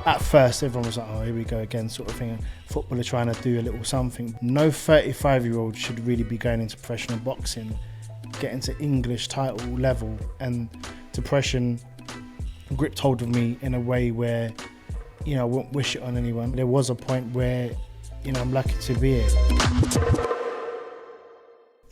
At first, everyone was like, oh, here we go again, sort of thing. Footballer trying to do a little something. No 35-year-old should really be going into professional boxing, getting to English title level, and depression gripped hold of me in a way where, you know, I wouldn't wish it on anyone. There was a point where, you know, I'm lucky to be here.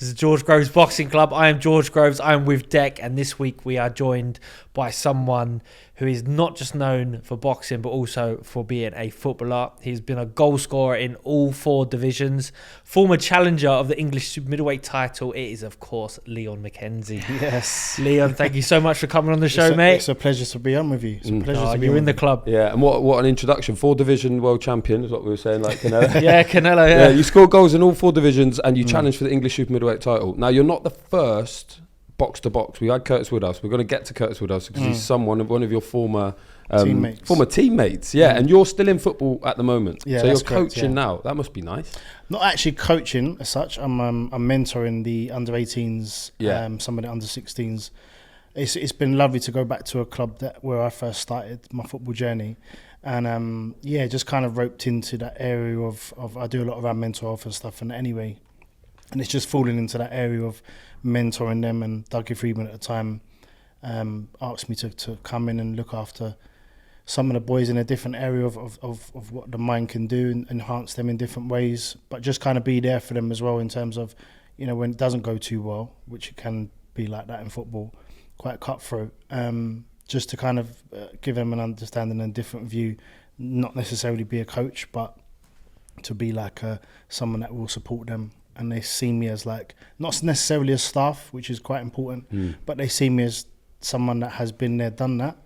This is George Groves Boxing Club. I am George Groves. I am with Dec, and this week we are joined by someone who is not just known for boxing, but also for being a footballer. He's been a goal scorer in all 4 divisions. Former challenger of the English super middleweight title. It is, of course, Leon McKenzie. Yes. Leon, thank you so much for coming on the show, mate. It's a pleasure to be on with you. It's a pleasure to be you're on in the club. Yeah, and what an introduction. 4 division world champion is what we were saying, like Canelo. Yeah, Canelo, yeah. You score goals in all 4 divisions and you challenge for the English super middleweight title. Now, you're not the first box to box. We had Curtis Woodhouse. We're going to get to Curtis Woodhouse because he's one of your former teammates. Yeah, and you're still in football at the moment. Yeah, so you're correct, coaching now. That must be nice. Not actually coaching as such. I'm mentoring the under 18s, some of the under 16s. It's been lovely to go back to a club where I first started my football journey, and just kind of roped into that area of I do a lot around mental health and stuff. And anyway, and it's just falling into that area of mentoring them. And Dougie Freeman at the time asked me to come in and look after some of the boys in a different area of what the mind can do and enhance them in different ways, but just kind of be there for them as well in terms of, you know, when it doesn't go too well, which it can be like that in football, quite cutthroat, just to kind of give them an understanding and a different view, not necessarily be a coach, but to be like someone that will support them. And they see me as like, not necessarily as staff, which is quite important, but they see me as someone that has been there, done that,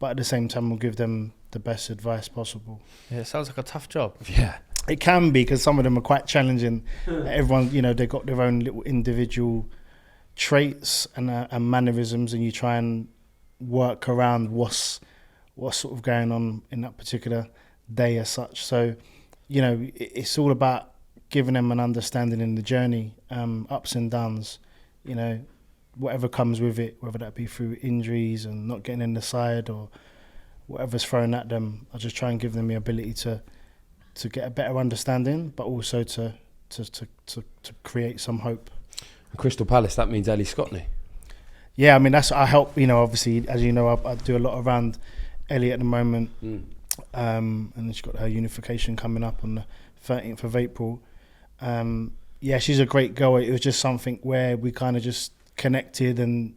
but at the same time will give them the best advice possible. Yeah, it sounds like a tough job. Yeah. It can be, because some of them are quite challenging. Everyone, you know, they've got their own little individual traits and mannerisms, and you try and work around what's sort of going on in that particular day as such. So, you know, it's all about giving them an understanding in the journey, ups and downs, you know, whatever comes with it, whether that be through injuries and not getting in the side or whatever's thrown at them. I just try and give them the ability to get a better understanding, but also to create some hope. Crystal Palace, that means Ellie Scotney. Yeah, I mean, I help, you know, obviously, as you know, I do a lot around Ellie at the moment, and she's got her unification coming up on the 13th of April. She's a great girl. It was just something where we kind of just connected, and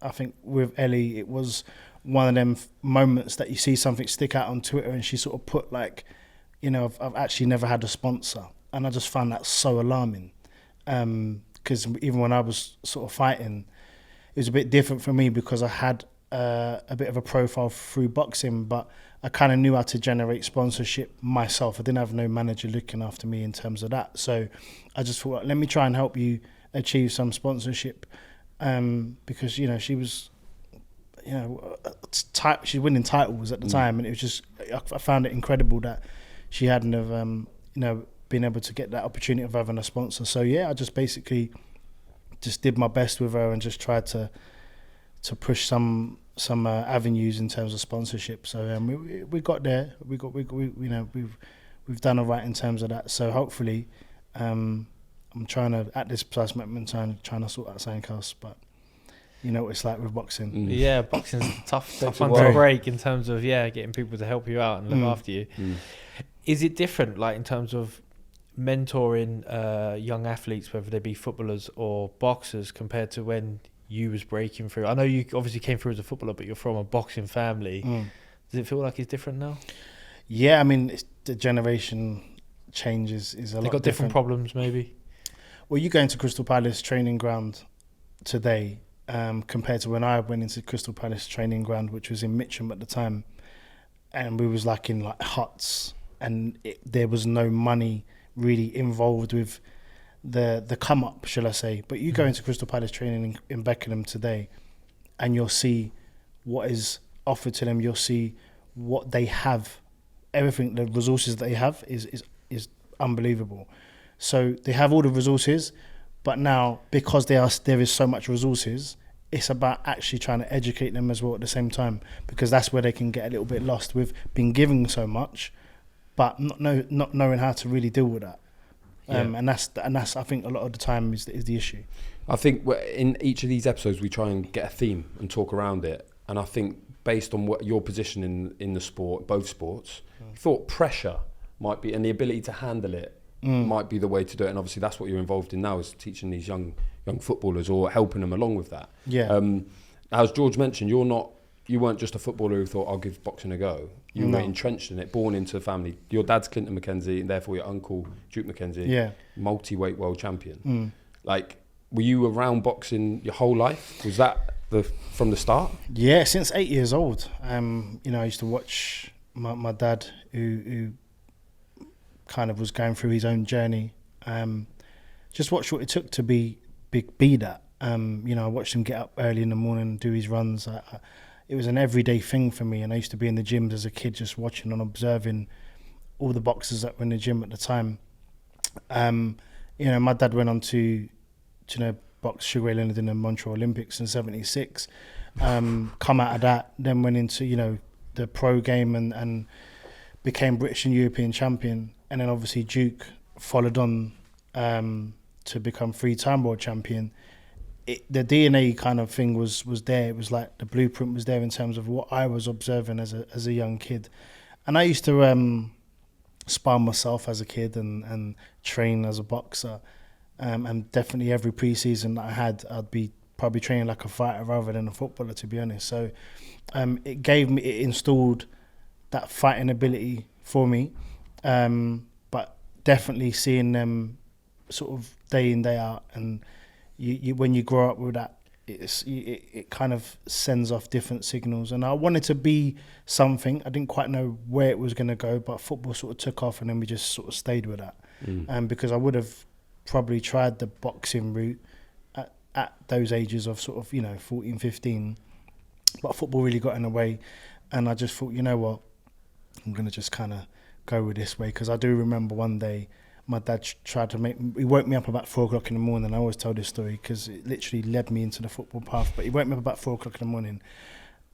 I think with Ellie it was one of them moments that you see something stick out on Twitter and she sort of put like, you know, I've actually never had a sponsor, and I just found that so alarming, because even when I was sort of fighting, it was a bit different for me because I had a bit of a profile through boxing, but I kind of knew how to generate sponsorship myself. I didn't have no manager looking after me in terms of that, so I just thought, let me try and help you achieve some sponsorship. Because, you know, she was, you know, she was winning titles at the time, and it was just, I found it incredible that she hadn't have, you know, been able to get that opportunity of having a sponsor. So yeah, I just basically just did my best with her and just tried to push some avenues in terms of sponsorship. So we got there. We you know, we've done all right in terms of that. So hopefully, I'm trying to, at this precise moment in time, trying to sort out something else, but you know what it's like with boxing. Yeah, boxing's tough one to break in terms of, getting people to help you out and look after you. Is it different, like in terms of mentoring young athletes, whether they be footballers or boxers, compared to when you was breaking through? I know you obviously came through as a footballer, but you're from a boxing family. Does it feel like it's different now? Yeah, I mean, the generation changes is a lot different. They got different problems, maybe? Well, you go into Crystal Palace training ground today compared to when I went into Crystal Palace training ground, which was in Mitcham at the time, and we was like in like huts, and there was no money really involved with the come up, shall I say. But you go into Crystal Palace training in Beckenham today, and you'll see what is offered to them. You'll see what they have. Everything, the resources that they have is unbelievable. So they have all the resources, but now because there is so much resources, it's about actually trying to educate them as well at the same time, because that's where they can get a little bit lost with being given so much, but not knowing how to really deal with that. And that's I think a lot of the time is the issue. I think in each of these episodes we try and get a theme and talk around it, and I think based on what your position in the sport, both sports, I thought pressure might be, and the ability to handle it might be the way to do it. And obviously that's what you're involved in now, is teaching these young footballers or helping them along with that. As George mentioned, you weren't just a footballer who thought I'll give boxing a go. You were entrenched in it, born into the family. Your dad's Clinton McKenzie, and therefore your uncle Duke McKenzie, multi-weight world champion. Like, were you around boxing your whole life? Was that from the start? Yeah, since 8 years old. I used to watch my dad, who kind of was going through his own journey. Just watch what it took to be that. I watched him get up early in the morning and do his runs. It was an everyday thing for me, and I used to be in the gyms as a kid just watching and observing all the boxers that were in the gym at the time. My dad went on to box Sugar Ray Leonard in the Montreal Olympics in '76. Come out of that, then went into the pro game and became British and European champion, and then obviously Duke followed on to become 3-time world champion. The DNA kind of thing was there. It was like the blueprint was there in terms of what I was observing as a young kid. And I used to spar myself as a kid and train as a boxer. And definitely every pre-season that I had, I'd be probably training like a fighter rather than a footballer, to be honest. So it installed that fighting ability for me. But definitely seeing them sort of day in, day out, and you when you grow up with that, it kind of sends off different signals. And I wanted to be something. I didn't quite know where it was going to go, but football sort of took off, and then we just sort of stayed with that. Because I would have probably tried the boxing route at those ages of sort of 14, 15, but football really got in the way, and I just thought, you know what, I'm going to just kind of go with this way. Because I do remember one day my dad tried to he woke me up about 4 o'clock in the morning. I always tell this story because it literally led me into the football path. But he woke me up about 4 o'clock in the morning,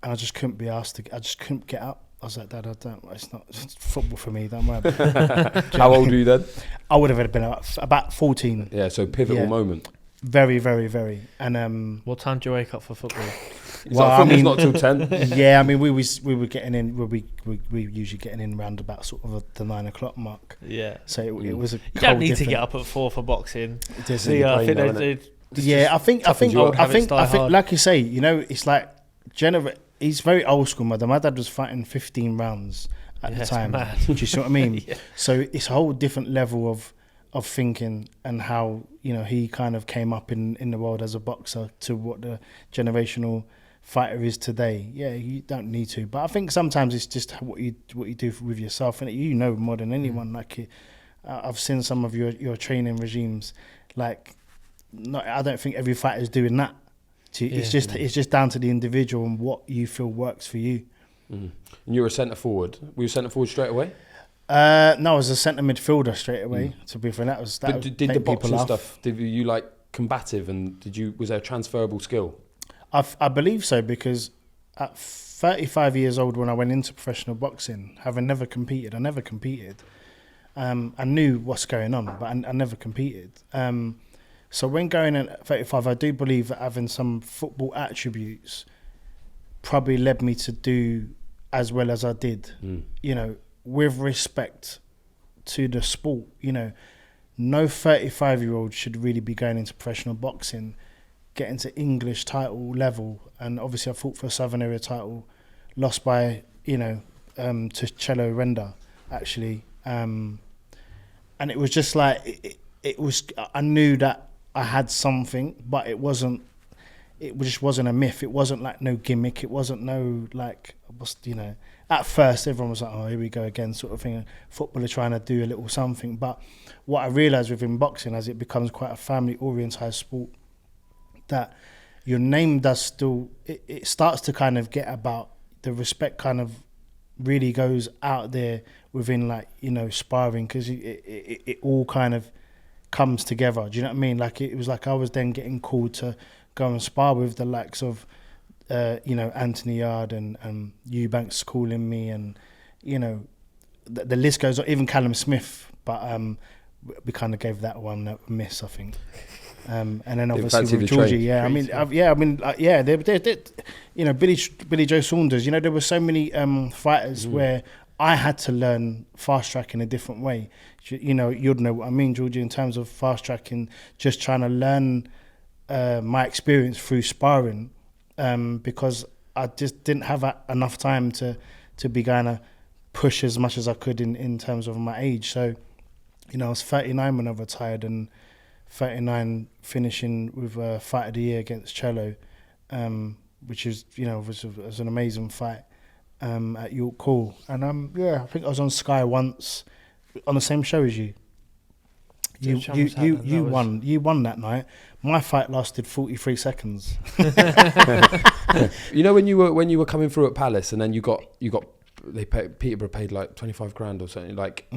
and I just couldn't be asked I just couldn't get up. I was like, Dad, it's football for me, don't worry about it. How old were you then? I would have been about 14. Yeah, so pivotal moment. Very, very, very. And what time do you wake up for football? Football's not till 10. Yeah, I mean, we were getting in. We usually getting in around about sort of the 9 o'clock mark. Yeah. So it was a. You don't need to get up at 4 for boxing. I think, like you say, it's like he's very old school. My dad was fighting 15 rounds at the time. Do you see what I mean? Yeah. So it's a whole different level of thinking, and how he kind of came up in the world as a boxer to what the generational fighter is today. Yeah, you don't need to, but I think sometimes it's just what you do with yourself, and more than anyone. Like I've seen some of your training regimes. Like, I don't think every fighter is doing that. It's just down to the individual and what you feel works for you. And you were a centre forward. Were you a centre forward straight away? No, I was a centre midfielder straight away. To be fair, did the boxing stuff? Did you like combative, and was there a transferable skill? I believe so, because at 35 years old, when I went into professional boxing, having never competed, I knew what's going on, but I never competed. So when going in at 35, I do believe that having some football attributes probably led me to do as well as I did. With respect to the sport, no 35-year-old should really be going into professional boxing, getting to English title level. And obviously I fought for a Southern Area title, lost by, to Cello Renda, actually. And it was just like, I knew that I had something, but it just wasn't a myth. It wasn't like no gimmick. It wasn't no like, at first everyone was like, oh, here we go again, sort of thing. Footballer trying to do a little something. But what I realised within boxing, as it becomes quite a family-oriented sport, that your name does still, it starts to kind of get about, the respect kind of really goes out there within sparring, because it all kind of comes together. Do you know what I mean? Like, it was like I was then getting called to go and spar with the likes of, Anthony Yard and Eubanks calling me, and, the list goes on, even Callum Smith, but we kind of gave that one a miss, I think. And then obviously with Georgie, Billy Joe Saunders, there were so many fighters where I had to learn fast track in a different way. You'd know what I mean, Georgie, in terms of fast tracking, just trying to learn my experience through sparring, because I just didn't have enough time to be going to push as much as I could in terms of my age. So, I was 39 when I retired, and 39 finishing with a fight of the year against Cello, which is, was an amazing fight at York Hall. And I think I was on Sky once on the same show as you. You won that night. My fight lasted 43 seconds. When you were coming through at Palace, and then Peterborough paid like 25 grand or something. Like,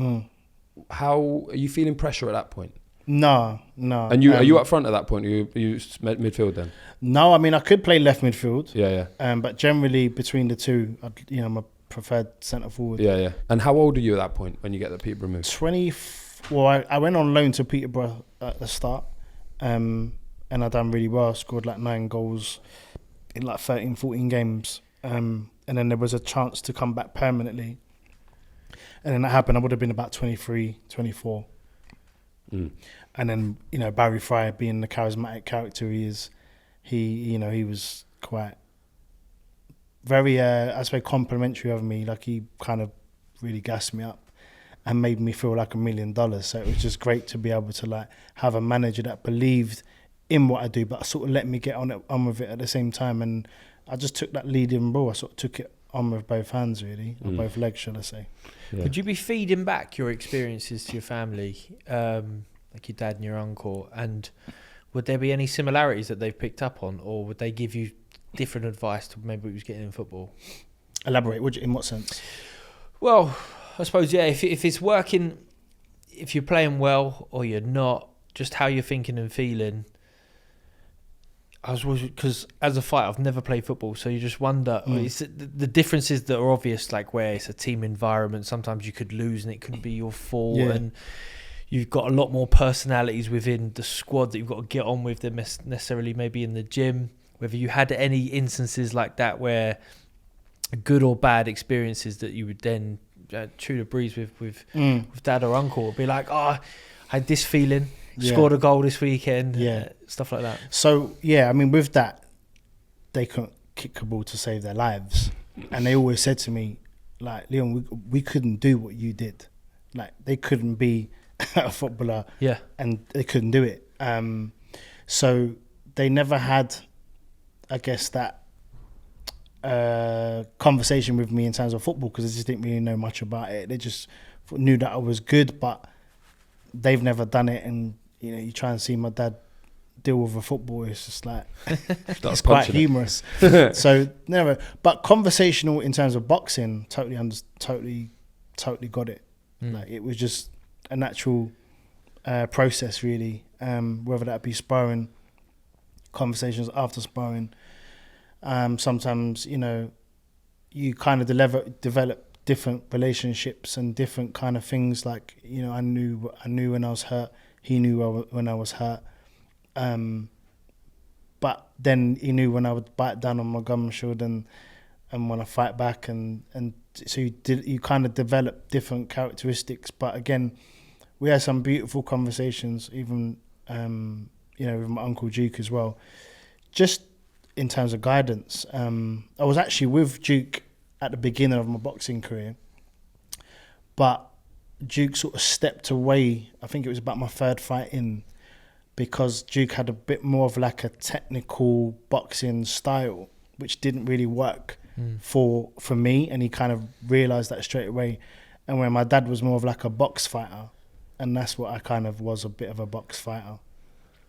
how are you feeling pressure at that point? No. And are you up front at that point? You midfield then? No, I mean I could play left midfield. Yeah. But generally between the two, I'm a preferred centre forward. Yeah. And how old are you at that point when you get the Peterborough move? Well, I went on loan to Peterborough at the start, and I done really well. I scored like 9 goals in like 13, 14 games. And then there was a chance to come back permanently. And then that happened. I would have been about 23, 24. And then, Barry Fry, being the charismatic character he is, he was quite very, I suppose, complimentary of me. Like, he kind of really gassed me up and made me feel like $1 million. So it was just great to be able to like have a manager that believed in what I do, but sort of let me get on with it at the same time. And I just took that leading role. I sort of took it on with both hands, really, or both legs, shall I say. Yeah. Would you be feeding back your experiences to your family, like your dad and your uncle? And would there be any similarities that they've picked up on, or would they give you different advice to maybe what you was getting in football? Elaborate. In what sense? Well, I suppose, if it's working, if you're playing well or you're not, just how you're thinking and feeling. Because as a fighter, I've never played football, so you just wonder, it's the differences that are obvious, like where it's a team environment, sometimes you could lose and it couldn't be your fault, and you've got a lot more personalities within the squad that you've got to get on with than necessarily maybe in the gym. Whether you had any instances like that where good or bad experiences that you would then chew the breeze with dad or uncle, would be like, I had this feeling, scored a goal this weekend, stuff like that. So, I mean, with that, they couldn't kick a ball to save their lives. And they always said to me, like, Leon, we couldn't do what you did. Like, they couldn't be a footballer, and they couldn't do it. So they never had, I guess, that conversation with me in terms of football, because they just didn't really know much about it. They just knew that I was good, but they've never done it. And you try and see my dad deal with a football, it's just like it's quite humorous. So never, but conversational in terms of boxing, totally got it. Like, it was just a natural process, really. Whether that be sparring, conversations after sparring. Sometimes, you kind of develop different relationships and different kind of things. Like, I knew when I was hurt. He knew when I was hurt. But then he knew when I would bite down on my gum shield and when I fight back. And so you kind of develop different characteristics. But again, we had some beautiful conversations, even, with my Uncle Duke as well. Just in terms of guidance. I was actually with Duke at the beginning of my boxing career, but Duke sort of stepped away. I think it was about my 3rd fight in, because Duke had a bit more of like a technical boxing style, which didn't really work for me, and he kind of realised that straight away. And when my dad was more of like a box fighter, and that's what I kind of was, a bit of a box fighter,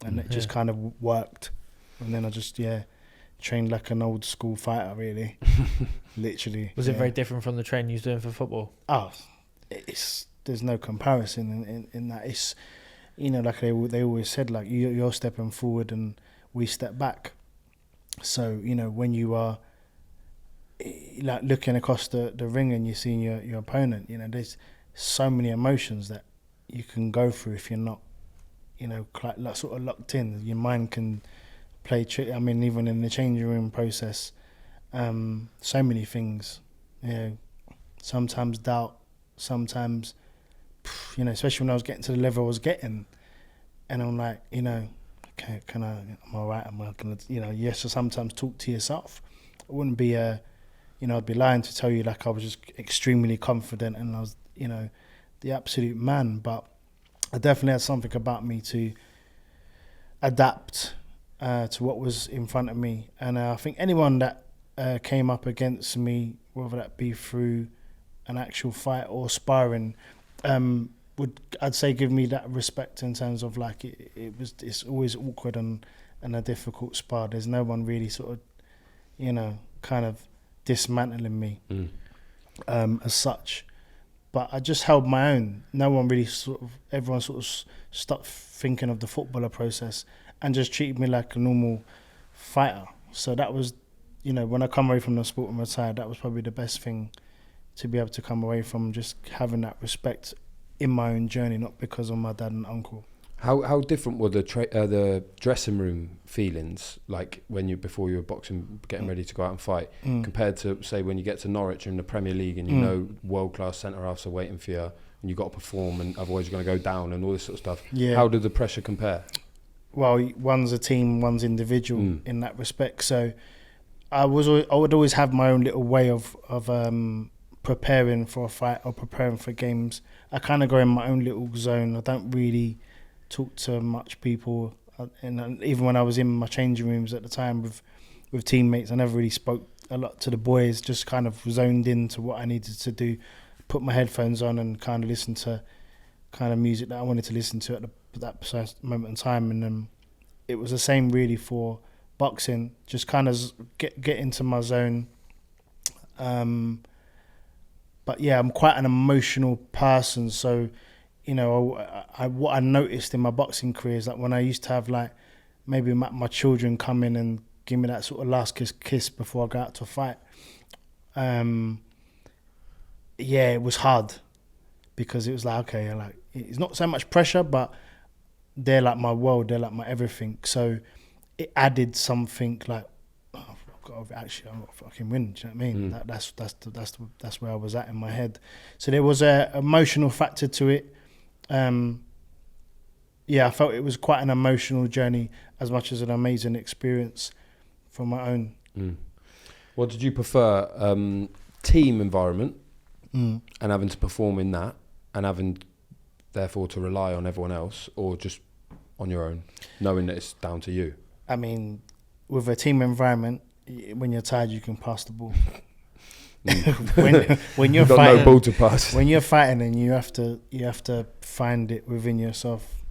and it just kind of worked. And then I just trained like an old school fighter, really. Literally. Was it very different from the training you was doing for football? Oh, there's no comparison in that. It's, like they always said, like, you're stepping forward and we step back. So, you know, when you are like looking across the ring and you're seeing your opponent, you know, there's so many emotions that you can go through if you're not, you know, like sort of locked in. Your mind can play trick. I mean, even in the changing room process, so many things, you know, sometimes doubt, sometimes, you know, especially when I was getting to the level I was getting, and I'm like, you know, okay, am I right? Am I gonna, you know, yes, so sometimes talk to yourself. It wouldn't be you know, I'd be lying to tell you like I was just extremely confident and I was, you know, the absolute man, but I definitely had something about me to adapt to what was in front of me. And I think anyone that came up against me, whether that be through an actual fight or sparring, would, I'd say, give me that respect in terms of like it's always awkward and a difficult spar. There's no one really sort of, you know, kind of dismantling me as such. But I just held my own. No one really everyone sort of stopped thinking of the footballer process and just treated me like a normal fighter. So that was, you know, when I come away from the sport and retired, that was probably the best thing to be able to come away from, just having that respect in my own journey, not because of my dad and uncle. How different were the dressing room feelings like before you were boxing, getting ready to go out and fight, compared to say when you get to Norwich in the Premier League and you know world class centre halves are waiting for you and you got to perform and otherwise you're going to go down and all this sort of stuff? Yeah. How did the pressure compare? Well, one's a team, one's individual in that respect. So I would always have my own little way of preparing for a fight or preparing for games. I kind of go in my own little zone. I don't really talk to much people, and even when I was in my changing rooms at the time with teammates, I never really spoke a lot to the boys, just kind of zoned into what I needed to do, put my headphones on and kind of listen to kind of music that I wanted to listen to at that precise moment in time. And it was the same really for boxing, just kind of get into my zone. But yeah, I'm quite an emotional person, so you know, what I noticed in my boxing career is that when I used to have like maybe my children come in and give me that sort of last kiss before I go out to a fight, yeah, it was hard because it was like, okay, like it's not so much pressure, but they're like my world, they're like my everything. So it added something like, oh, I'm gonna fucking win. Do you know what I mean? That's where I was at in my head. So there was a emotional factor to it. Yeah, I felt it was quite an emotional journey as much as an amazing experience for my own. What did you prefer, team environment and having to perform in that and having therefore to rely on everyone else, or just on your own, knowing that it's down to you? I mean, with a team environment, when you're tired, you can pass the ball. when you're fighting, no ball to pass. When you're fighting, and you have to find it within yourself,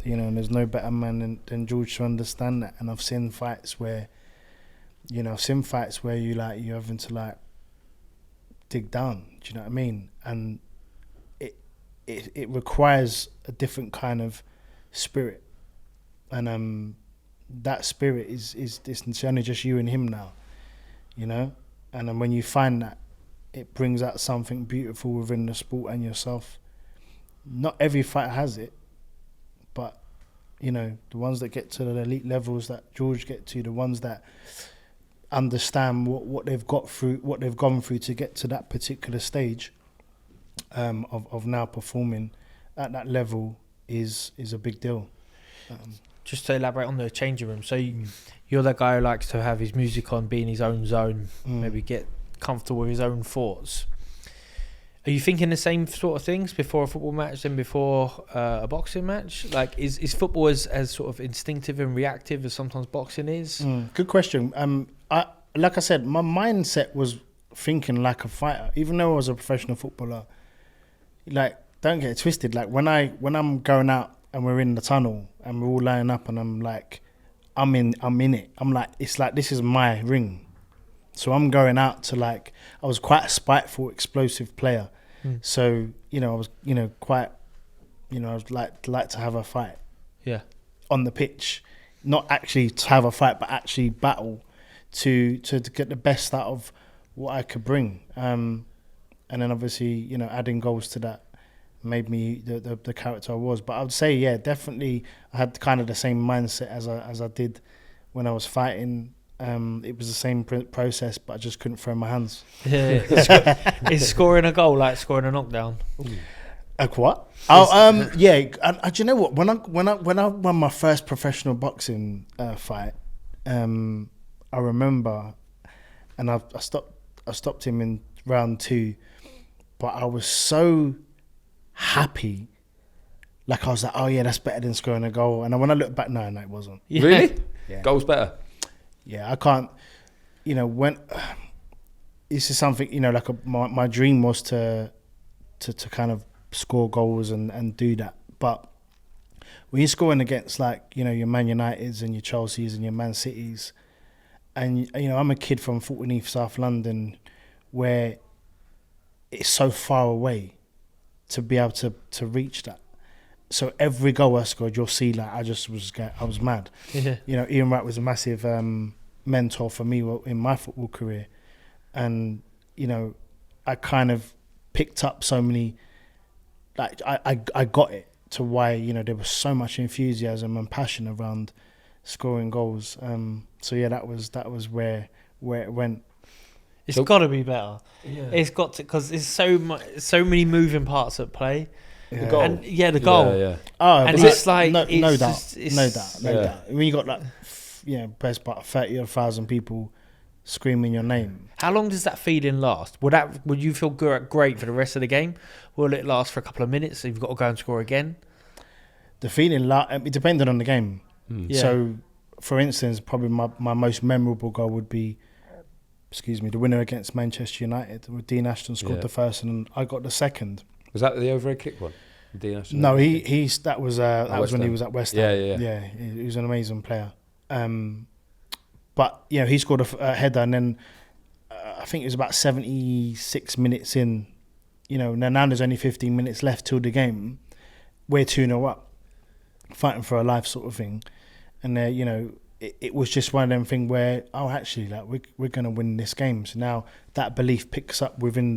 you know. And there's no better man than George to understand that. And I've seen fights where, you know, you're having to like dig down. Do you know what I mean? And it requires a different kind of spirit, and that spirit is it's only just you and him now, you know. And then when you find that, it brings out something beautiful within the sport and yourself. Not every fighter has it, but, you know, the ones that get to the elite levels that George get to, the ones that understand what they've got through, what they've gone through to get to that particular stage of now performing at that level is a big deal. Just to elaborate on the changing room, so you're that guy who likes to have his music on, be in his own zone, maybe get comfortable with his own thoughts. Are you thinking the same sort of things before a football match than before a boxing match? Like, is football as sort of instinctive and reactive as sometimes boxing is? Good question. Like I said, my mindset was thinking like a fighter, even though I was a professional footballer. Like, don't get it twisted. Like when I'm going out and we're in the tunnel and we're all lining up and I'm like, I'm in it. I'm like, it's like, this is my ring. So I'm going out to like, I was quite a spiteful, explosive player. So, you know, I was, you know, quite, you know, I was like to have a fight. Yeah. On the pitch. Not actually to have a fight, but actually battle. to get the best out of what I could bring. And then obviously, adding goals to that made me the character I was. But I would say, yeah, definitely I had kind of the same mindset as I did when I was fighting. It was the same process, but I just couldn't throw my hands. Yeah. Is scoring a goal like scoring a knockdown? Like what? Oh, yeah. And do you know what? When I won my first professional boxing fight, I remember, and I stopped him in round 2, but I was so happy. Like I was like, oh yeah, that's better than scoring a goal. And when I look back, no, it wasn't. Yeah. Really? Yeah. Goal's better. Yeah, I can't. When this is something, like my dream was to kind of score goals and do that. But when you're scoring against your Man Uniteds and your Chelseas and your Man Cities, and I'm a kid from Fulton Heath, South London, where it's so far away to be able to reach that. So every goal I scored, you'll see I was mad. Yeah. Ian Wright was a massive mentor for me in my football career, and I kind of picked up so many. I got it to why there was so much enthusiasm and passion around scoring goals. So yeah, that was where it went. It's got to be better. Yeah. It's got to, because there's so many moving parts at play. Yeah. The goal. And the goal. Yeah. Oh, and it's like no it's doubt. When you got best part 30,000 people screaming your name. How long does that feeling last? Would you feel great for the rest of the game? Will it last for a couple of minutes? So you've got to go and score again. The feeling, it depended on the game. Yeah. So, for instance, probably my most memorable goal would be, the winner against Manchester United, where Dean Ashton scored the first and I got the second. Was that the overhead kick one? Dean Ashton? No, that was when he was at West Ham. Yeah. He was an amazing player. But he scored a header, and then I think it was about 76 minutes in. Now there's only 15 minutes left till the game. We're 2-0 up, fighting for our life, sort of thing. And it was just one of them things where, actually, we're going to win this game. So now that belief picks up within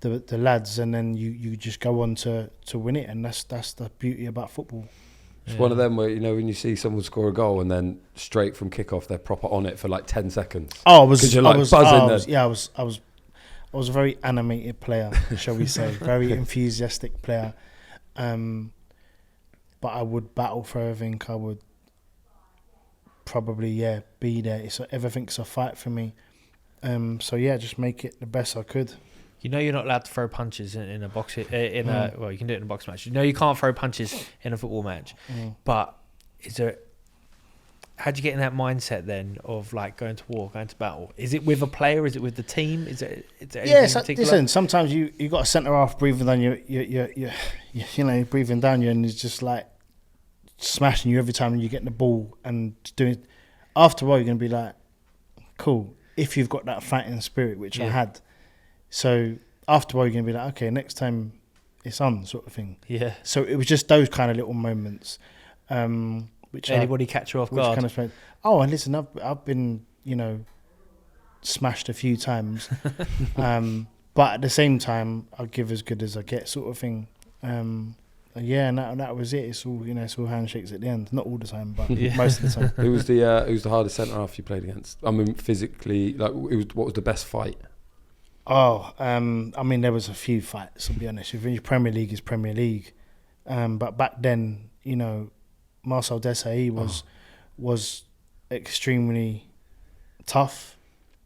the lads, and then you just go on to win it, and that's the beauty about football. It's one of them where when you see someone score a goal and then straight from kickoff they're proper on it for 10 seconds. Oh, I was buzzing. I was a very animated player, shall we say, very enthusiastic player. But I would battle for everything. I would probably be there. Everything's a fight for me. Just make it the best I could. You're not allowed to throw punches in a box. Well, you can do it in a box match. You can't throw punches in a football match. But how'd you get in that mindset then of going to war, going to battle? Is it with a player? Is it with the team? Is it listen. Sometimes you got a centre half breathing down your breathing down you, and it's just smashing you every time you get the ball and doing. After a while, you're gonna be like, cool. If you've got that fighting spirit, which I had. So after a while, you're going to be like, okay, next time it's on, sort of thing. Yeah. So it was just those kind of little moments. Which anybody catch you off guard? And listen, I've been, smashed a few times. But at the same time, I'll give as good as I get, sort of thing. And that was it. It's all, it's all handshakes at the end. Not all the time, but most of the time. Who was the hardest centre half you played against? I mean, physically, what was the best fight? There was a few fights, I'll be honest. If Premier League is Premier League. But back then, Marcel Desailly was extremely tough,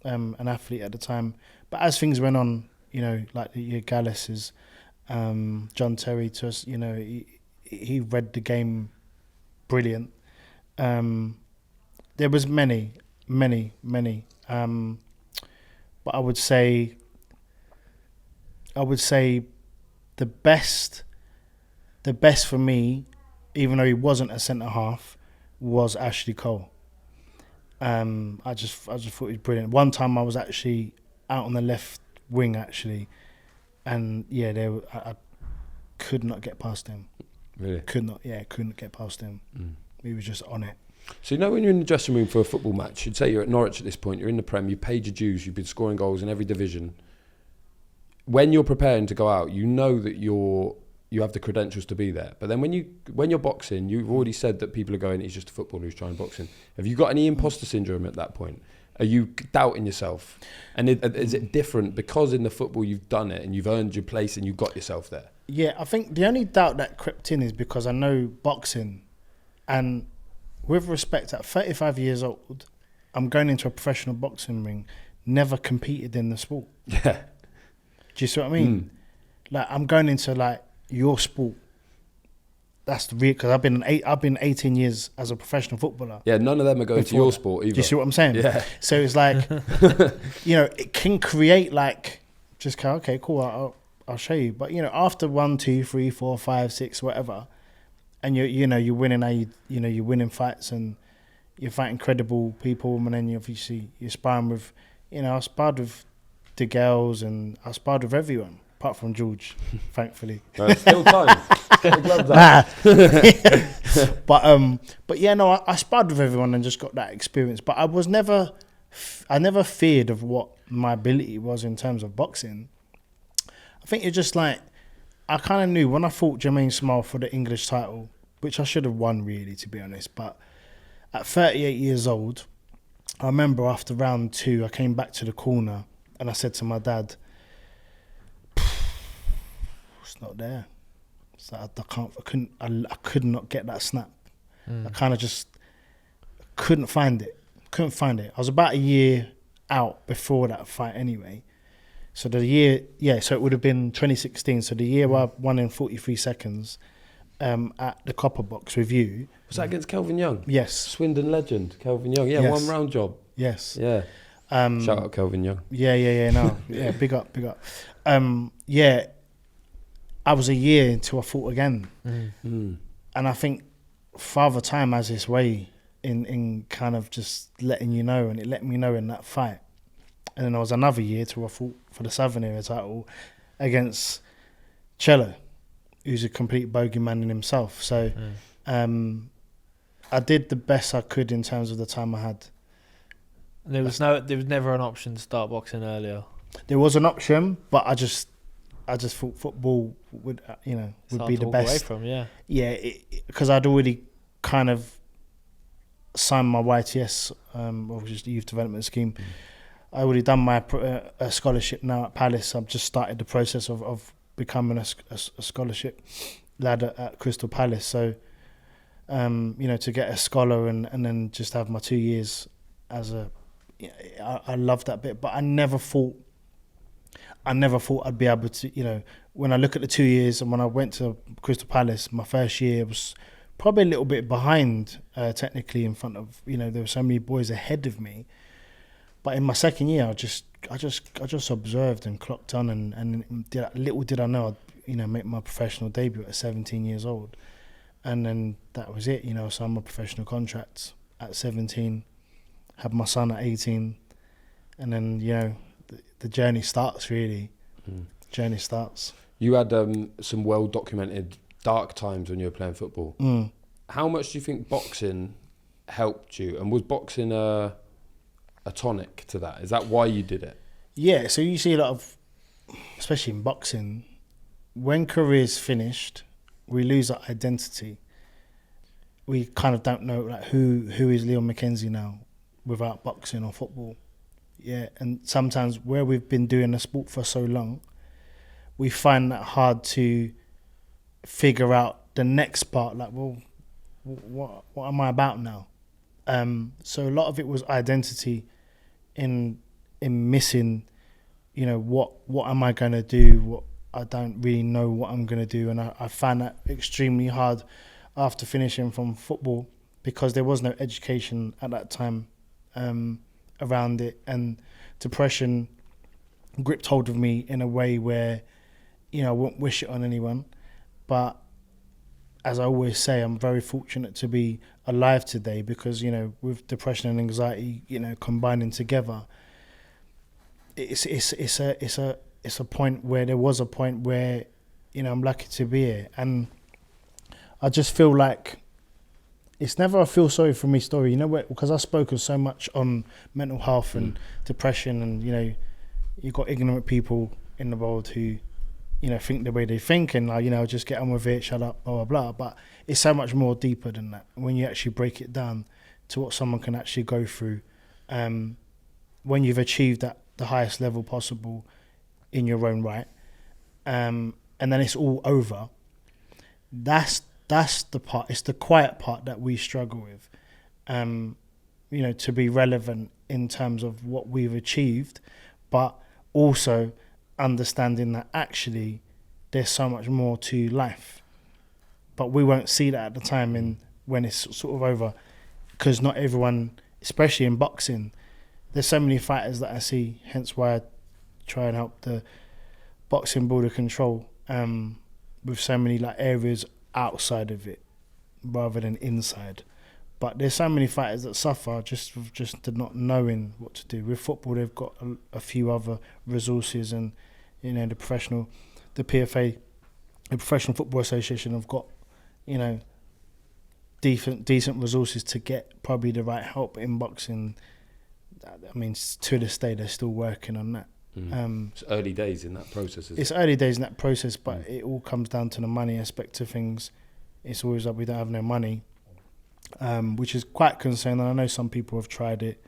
an athlete at the time. But as things went on, your Gallis's, John Terry to us, he read the game brilliant. There was many. But I would say the best for me, even though he wasn't a centre half, was Ashley Cole. I just thought he was brilliant. One time I was actually out on the left wing and I could not get past him. Really? Couldn't get past him. He was just on it. So when you're in the dressing room for a football match, you'd say you're at Norwich at this point, you're in the Prem, you've paid your dues, you've been scoring goals in every division. When you're preparing to go out, you know that you have the credentials to be there. But then when you're boxing, you've already said that people are going, he's just a footballer who's trying boxing. Have you got any imposter syndrome at that point? Are you doubting yourself? And is it different because in the football you've done it and you've earned your place and you've got yourself there? Yeah, I think the only doubt that crept in is because I know boxing, and with respect, at 35 years old, I'm going into a professional boxing ring, never competed in the sport. Yeah. Do you see what I mean? Like, I'm going into like your sport. That's the real, because I've been 18 years as a professional footballer. Yeah, none of them are going to your sport either. Do you see what I'm saying? Yeah. So it's like, it can create like, just go, okay, cool, I'll show you. But after 1, 2, 3, 4, 5, 6, whatever, and you're winning, you're winning fights and you're fighting credible people, and then you're sparring with, I sparred with the girls and I sparred with everyone apart from George, thankfully. Still time. But yeah, no, I sparred with everyone and just got that experience. But I never feared of what my ability was in terms of boxing. I think it's just like, I kind of knew when I fought Jermaine Smile for the English title, which I should have won really, to be honest. But at 38 years old, I remember after round 2, I came back to the corner and I said to my dad, it's not there. So I could not get that snap. I kind of just couldn't find it. I was about a year out before that fight anyway. So so it would have been 2016. So the year where I won in 43 seconds at the Copper Box with you. Was that against Kelvin Young? Yes. Swindon legend, Kelvin Young. Yeah, Yes. 1 round job. Yes. Yeah. Shout out Kelvin Young. Yeah, no. Yeah, big up. Yeah, I was a year until I fought again. And I think Father Time has this way in kind of just letting you know, and it let me know in that fight. And then there was another year till I fought for the Southern Area title against Cello, who's a complete bogeyman in himself. So I did the best I could in terms of the time I had. There was never an option to start boxing earlier. There was an option, but I just thought football would be the best. Away from, yeah, because I'd already kind of signed my YTS, or just the youth development scheme. I already done my scholarship now at Palace. I've just started the process of becoming a scholarship lad at Crystal Palace. So, to get a scholar and then just have my 2 years as I love that bit. But I never thought I'd be able to, when I look at the 2 years and when I went to Crystal Palace, my first year was probably a little bit behind technically in front of, there were so many boys ahead of me. But in my second year, I just observed and clocked on, and little did I know I'd make my professional debut at 17 years old, and then that was it. So I'm a professional contract at 17, had my son at 18, and then the journey starts really. The journey starts. You had some well documented dark times when you were playing football. How much do you think boxing helped you, and was boxing a tonic to that? Is that why you did it? Yeah, so you see a lot of, especially in boxing, when career's finished, we lose our identity. We kind of don't know who is Leon McKenzie now without boxing or football. Yeah, and sometimes where we've been doing the sport for so long, we find that hard to figure out the next part. Like, well, what am I about now? So a lot of it was identity in missing, what am I going to do? What I don't really know what I'm going to do. And I found that extremely hard after finishing from football, because there was no education at that time around it. And depression gripped hold of me in a way where, I wouldn't wish it on anyone. But as I always say, I'm very fortunate to be alive today, because, with depression and anxiety, combining together, it's a point where there was a point where, I'm lucky to be here. And I just feel like it's never a feel sorry for me story, you know, because I've spoken so much on mental health and depression, and you know, you've got ignorant people in the world who, you know, think the way they think and like, you know, just get on with it, shut up, blah, blah, blah. But it's so much more deeper than that. When you actually break it down to what someone can actually go through, when you've achieved at the highest level possible in your own right, and then it's all over, that's the part, it's the quiet part that we struggle with, you know, to be relevant in terms of what we've achieved, but also understanding that actually there's so much more to life, but we won't see that at the time when it's sort of over, because not everyone, especially in boxing, there's so many fighters that I see, hence why I try and help the boxing border control, with so many like areas outside of it rather than inside. But there's so many fighters that suffer just not knowing what to do. With football, they've got a few other resources, and you know, the PFA, the Professional Football Association, have got, you know, decent resources to get probably the right help. In boxing, I mean, to this day, they're still working on that. It's early days in that process. It's early days in that process, but it all comes down to the money aspect of things. It's always like we don't have no money, which is quite concerning. I know some people have tried it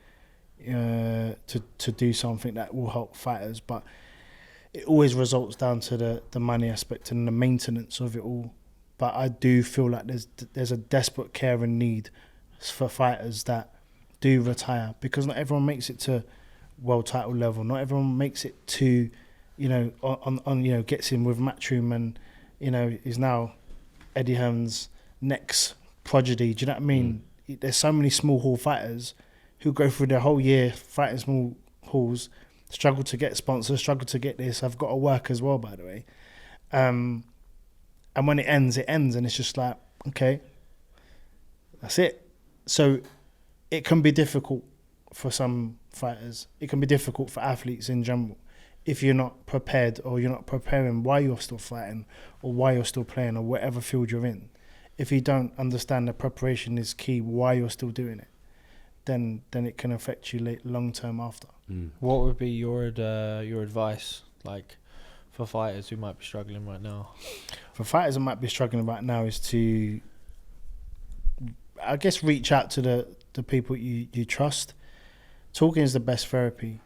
to do something that will help fighters, but it always results down to the money aspect and the maintenance of it all. But I do feel like there's a desperate care and need for fighters that do retire, because not everyone makes it to world title level. Not everyone makes it to, you know, on you know, gets in with Matchroom and, you know, is now Eddie Hearn's next prodigy. Do you know what I mean? There's so many small hall fighters who go through their whole year fighting small halls, struggle to get sponsors, struggle to get this. I've got to work as well, by the way. And when it ends, and it's just like, okay, that's it. So it can be difficult for some fighters. It can be difficult for athletes in general if you're not prepared, or you're not preparing why you're still fighting or why you're still playing or whatever field you're in. If you don't understand that preparation is key, why you're still doing it, then it can affect you long term after. What would be your advice, like, for fighters who might be struggling right now? For fighters who might be struggling right now is to, I guess, reach out to the people you trust. Talking is the best therapy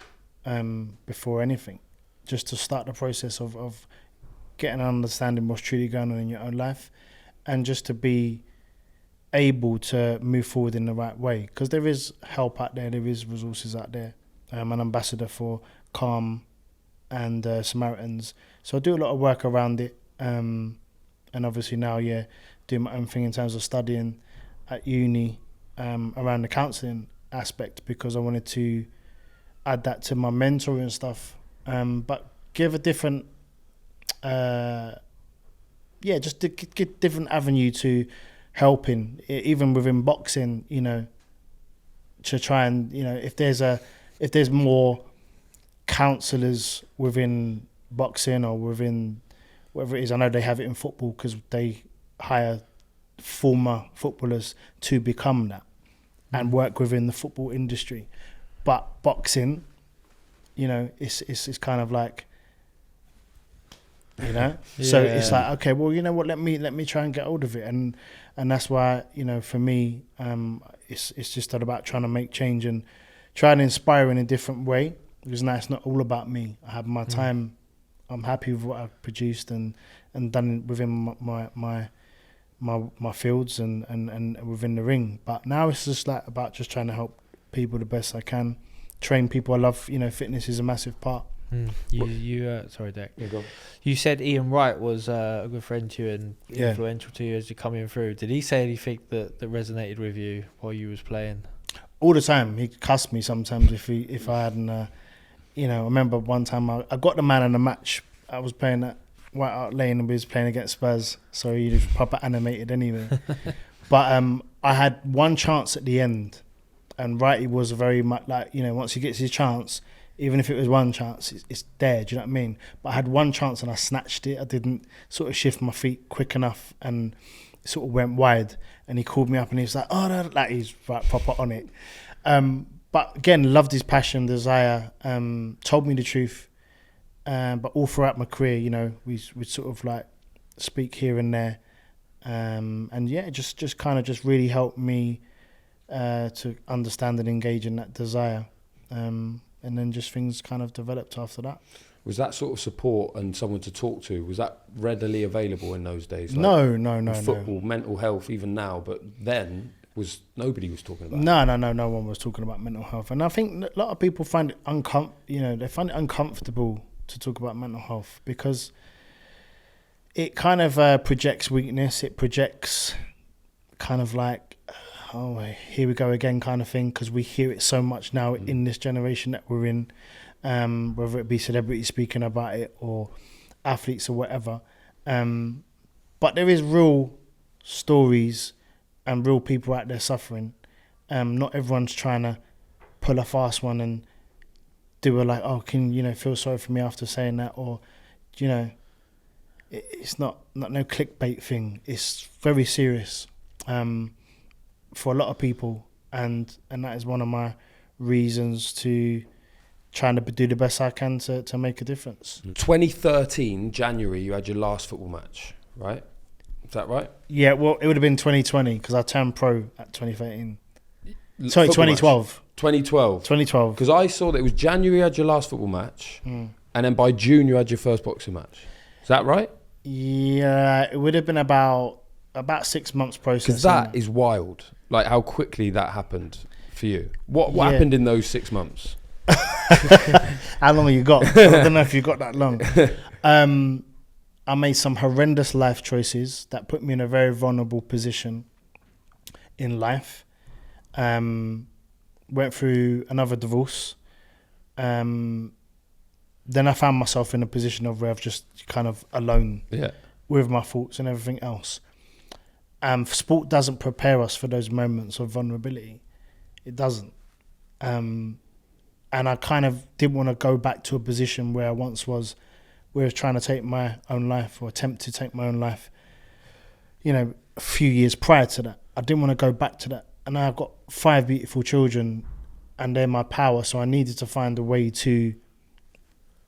before anything, just to start the process of getting an understanding what's truly going on in your own life, and just to be able to move forward in the right way, because there is help out there, there is resources out there. I'm an ambassador for Calm and Samaritans, so I do a lot of work around it, and obviously now doing my own thing in terms of studying at uni around the counselling aspect, because I wanted to add that to my mentoring and stuff, but give a different just to give different avenue to helping, even within boxing, you know, to try and, you know, if there's more counsellors within boxing or within whatever it is. I know they have it in football because they hire former footballers to become that and work within the football industry. But boxing, you know, it's kind of like, you know, so it's like, okay, well, you know what, let me try and get hold of it, and that's why, you know, for me, it's just about trying to make change and try and inspire in a different way, because now it's not all about me. I have my time. I'm happy with what I've produced and done within my fields and within the ring. But now it's just like about just trying to help people the best I can, train people. I love, you know, fitness is a massive part. Sorry, Dec. You said Ian Wright was a good friend to you and influential to you as you're coming through. Did he say anything that resonated with you while you was playing? All the time. He cussed me sometimes if I hadn't. You know, I remember one time I got the man in the match. I was playing at White Hart Lane and we was playing against Spurs, so he was proper animated anyway. But I had one chance at the end, and Wrighty was very much like, you know, once he gets his chance, even if it was one chance, it's there, do you know what I mean? But I had one chance and I snatched it. I didn't sort of shift my feet quick enough, and sort of went wide, and he called me up and he was like, oh, no, like he's proper on it. But again, loved his passion, desire, told me the truth. But all throughout my career, you know, we sort of like speak here and there. And yeah, just kind of just really helped me to understand and engage in that desire. And then just things kind of developed after that. Was that sort of support and someone to talk to, was that readily available in those days? Like No. Football, mental health, even now, but then nobody was talking about it. No one was talking about mental health. And I think a lot of people find it uncomfortable to talk about mental health because it kind of projects weakness. It projects kind of like, oh, here we go again kind of thing, because we hear it so much now in this generation that we're in, whether it be celebrities speaking about it or athletes or whatever. But there is real stories and real people out there suffering. Not everyone's trying to pull a fast one and do a like, oh, can you feel sorry for me after saying that, or it's not no clickbait thing. It's very serious for a lot of people, and that is one of my reasons to trying to do the best I can to make a difference. 2013 January, you had your last football match, right? Is that right? Yeah, well, it would have been 2020 because I turned pro at 2013. Sorry, 2012. 2012. Because I saw that it was January you had your last football match, and then by June you had your first boxing match. Is that right? Yeah, it would have been about 6 months process. Because that is wild, like how quickly that happened for you. What happened in those 6 months? How long have you got? I don't know if you got that long. I made some horrendous life choices that put me in a very vulnerable position in life. Went through another divorce. Then I found myself in a position of where I've just kind of alone with my thoughts and everything else. Sport doesn't prepare us for those moments of vulnerability. It doesn't. And I kind of didn't want to go back to a position where I once was, where I was trying to take my own life or attempt to take my own life, a few years prior to that. I didn't want to go back to that. And now I've got 5 beautiful children and they're my power. So I needed to find a way to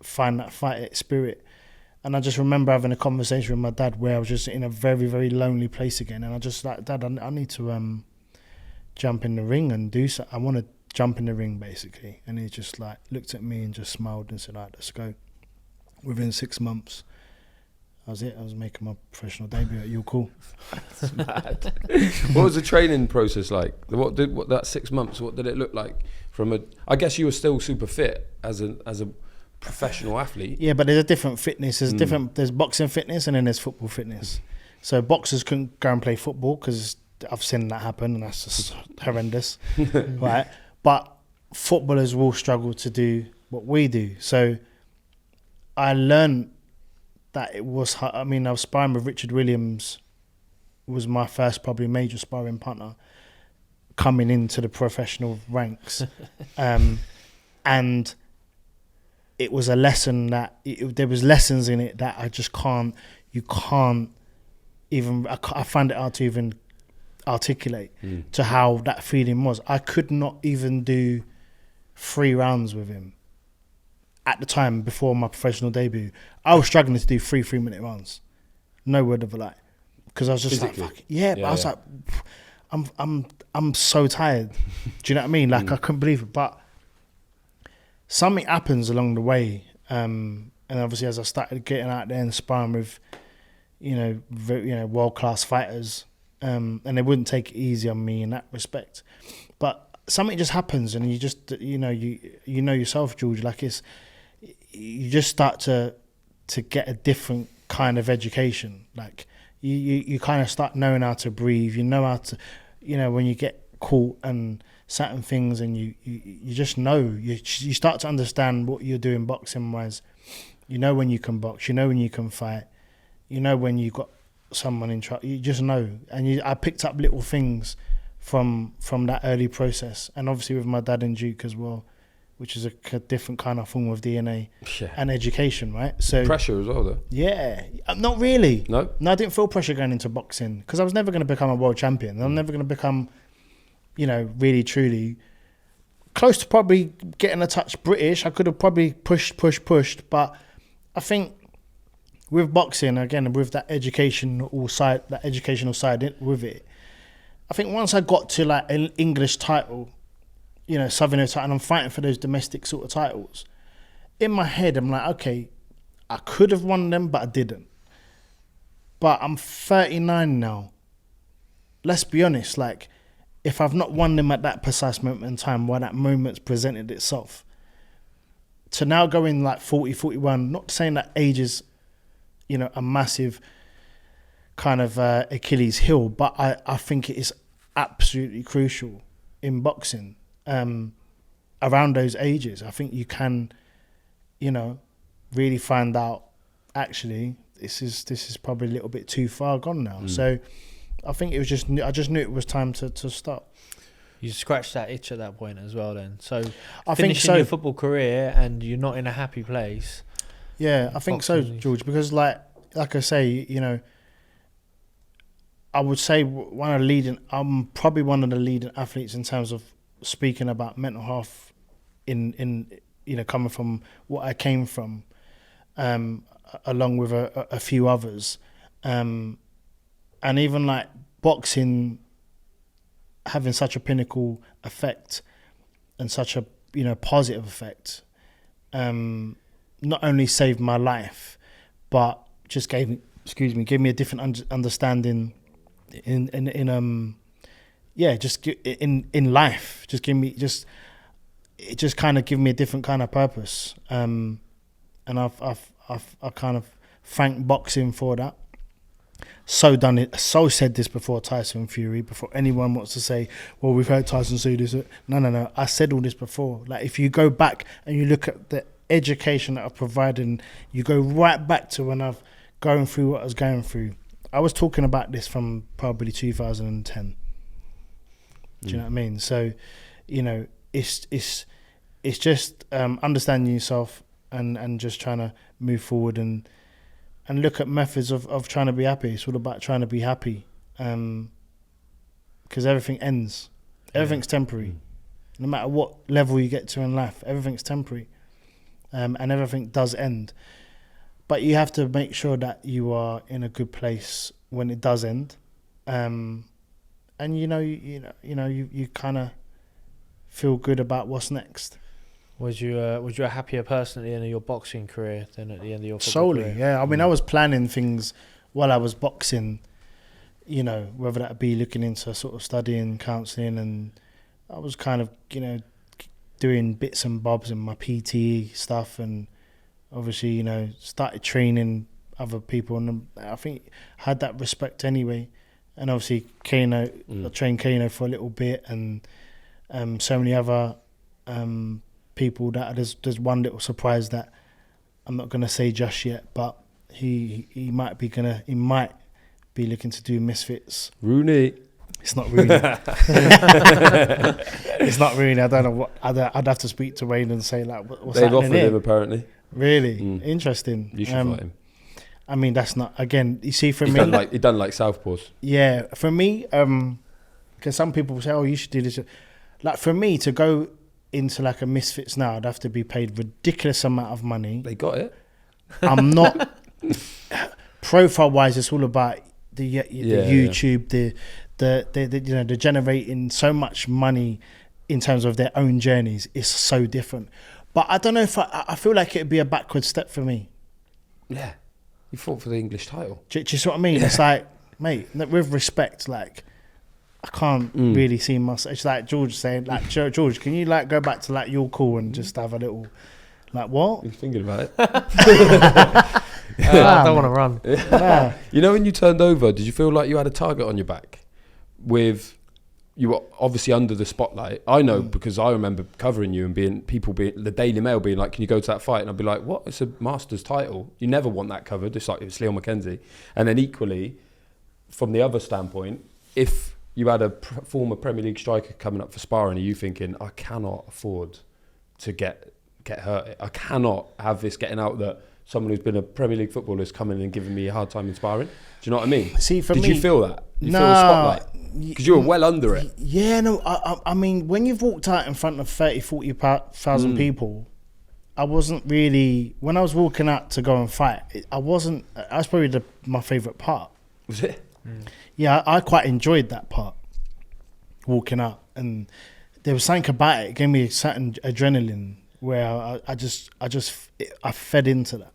find that fight spirit. And I just remember having a conversation with my dad where I was just in a very, very lonely place again. And I just like, Dad, I need to jump in the ring and do so. I want to jump in the ring, basically. And he just like looked at me and just smiled and said, all right, let's go. Within 6 months, that was it. I was making my professional debut at You're Cool. That's mad. What was the training process like? What that 6 months? What did it look like? I guess you were still super fit as a professional athlete. Yeah, but there's a different fitness. There's boxing fitness and then there's football fitness. So boxers couldn't go and play football because I've seen that happen and that's just horrendous, right? But footballers will struggle to do what we do. So I learned that it was, I was sparring with Richard Williams, was my first probably major sparring partner coming into the professional ranks. And it was a lesson that, there was lessons in it that I just can't even, I find it hard to even articulate to how that feeling was. I could not even do 3 rounds with him. At the time, before my professional debut, I was struggling to do 3 3-minute rounds. No word of a lie. Because I was just physically? Like, fuck. Yeah, but I was like, I'm so tired. Do you know what I mean? Like, I couldn't believe it. But something happens along the way. And obviously, as I started getting out there and sparring with, world-class fighters, and they wouldn't take it easy on me in that respect. But something just happens and you just, you know yourself, George, like you just start to get a different kind of education. Like you kind of start knowing how to breathe. You know how to, when you get caught and certain things, and you just know. You start to understand what you're doing boxing wise. You know when you can box. You know when you can fight. You know when you got someone in trouble. You just know. And I picked up little things from that early process, and obviously with my dad and Duke as well. which is a different kind of form of DNA and education, right? So pressure as well, though. Yeah, not really. No, I didn't feel pressure going into boxing because I was never going to become a world champion. I'm never going to become, really truly close to probably getting a touch British. I could have probably pushed, but I think with boxing, again, with that educational side with it, I think once I got to like an English title, Southern title, and I'm fighting for those domestic sort of titles, in my head, I'm like, okay, I could have won them, but I didn't. But I'm 39 now. Let's be honest, like, if I've not won them at that precise moment in time, where that moment's presented itself, to now go in like 40, 41, not saying that age is, a massive kind of Achilles heel, but I think it is absolutely crucial in boxing around those ages. I think you can, really find out, actually, this is probably a little bit too far gone now. So I think it was I just knew it was time to stop. You scratched that itch at that point as well then. So I think so. Your football career and you're not in a happy place. Yeah, I think so, George, because like I say, I would say I'm probably one of the leading athletes in terms of speaking about mental health in coming from what I came from, along with a few others. And even like boxing having such a pinnacle effect and such a positive effect, not only saved my life, but just gave me a different understanding in life. It just kind of gave me a different kind of purpose, and I've kind of thanked boxing for that. So said this before Tyson Fury, before anyone wants to say, well, we've heard Tyson say this. No. I said all this before. Like, if you go back and you look at the education that I've provided, and you go right back to when I've going through what I was going through. I was talking about this from probably 2010. Do you know what I mean? So, it's just understanding yourself and just trying to move forward and look at methods of trying to be happy. It's all about trying to be happy, because everything ends. Everything's temporary. No matter what level you get to in life, everything's temporary, and everything does end. But you have to make sure that you are in a good place when it does end, and you kind of feel good about what's next. Was you a happier person at the end of your boxing career than at the end of your football career? Solely, yeah. I mean, I was planning things while I was boxing, whether that be looking into sort of studying counselling, and I was kind of, doing bits and bobs and my PT stuff, and obviously, started training other people, and I think I had that respect anyway. And obviously, Kano, I trained Kano for a little bit, and so many other people that there's one little surprise that I'm not going to say just yet, but he might be looking to do Misfits. Rooney. It's not Rooney. It's not Rooney. I don't know what. I'd have to speak to Wayne and say, like, what's They've happening offered here? him, apparently. Really? Interesting. You should fight him. I mean, that's not, again, you see, for me... He done like Southpaws. Yeah, for me, because some people say, oh, you should do this. Like, for me, to go into like a Misfits now, I'd have to be paid ridiculous amount of money. They got it. I'm not... Profile-wise, it's all about the YouTube, the generating so much money in terms of their own journeys. It's so different. But I don't know if I feel like it'd be a backward step for me. Yeah. You fought for the English title. Do you see what I mean? Yeah. It's like, mate, with respect, like, I can't really see myself. It's like George saying, like, George, can you like go back to like your call and just have a little, like, what? You're thinking about it. I don't want to run. Nah. You know, when you turned over, did you feel like you had a target on your back? You were obviously under the spotlight. I know because I remember covering you and the Daily Mail being like, can you go to that fight? And I'd be like, what? It's a Masters title. You never want that covered. It's like, it's Leon McKenzie. And then equally, from the other standpoint, if you had a former Premier League striker coming up for sparring, are you thinking, I cannot afford to get hurt. I cannot have this getting out that someone who's been a Premier League footballer is coming and giving me a hard time inspiring. Do you know what I mean? See, for Did me, you feel that? You feel the spotlight? Because you were well under it. Yeah, no, I mean, when you've walked out in front of 30, 40,000 people, I wasn't really, when I was walking out to go and fight, that was probably my favourite part. Was it? Yeah, I quite enjoyed that part, walking out. And there was something about it. It gave me a certain adrenaline where I fed into that.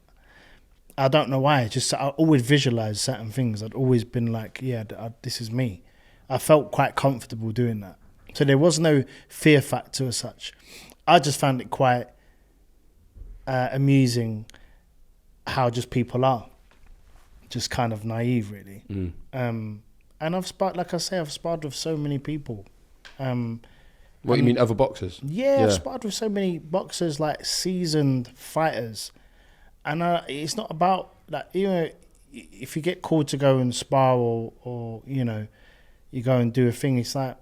I don't know why. I always visualised certain things. I'd always been like, this is me. I felt quite comfortable doing that. So there was no fear factor as such. I just found it quite amusing how just people are. Just kind of naive, really. And I've sparred with so many people. What, you mean other boxers? Yeah, I've sparred with so many boxers, like seasoned fighters. And it's not about, like, you know, if you get called to go and spar or you know, you go and do a thing, it's like,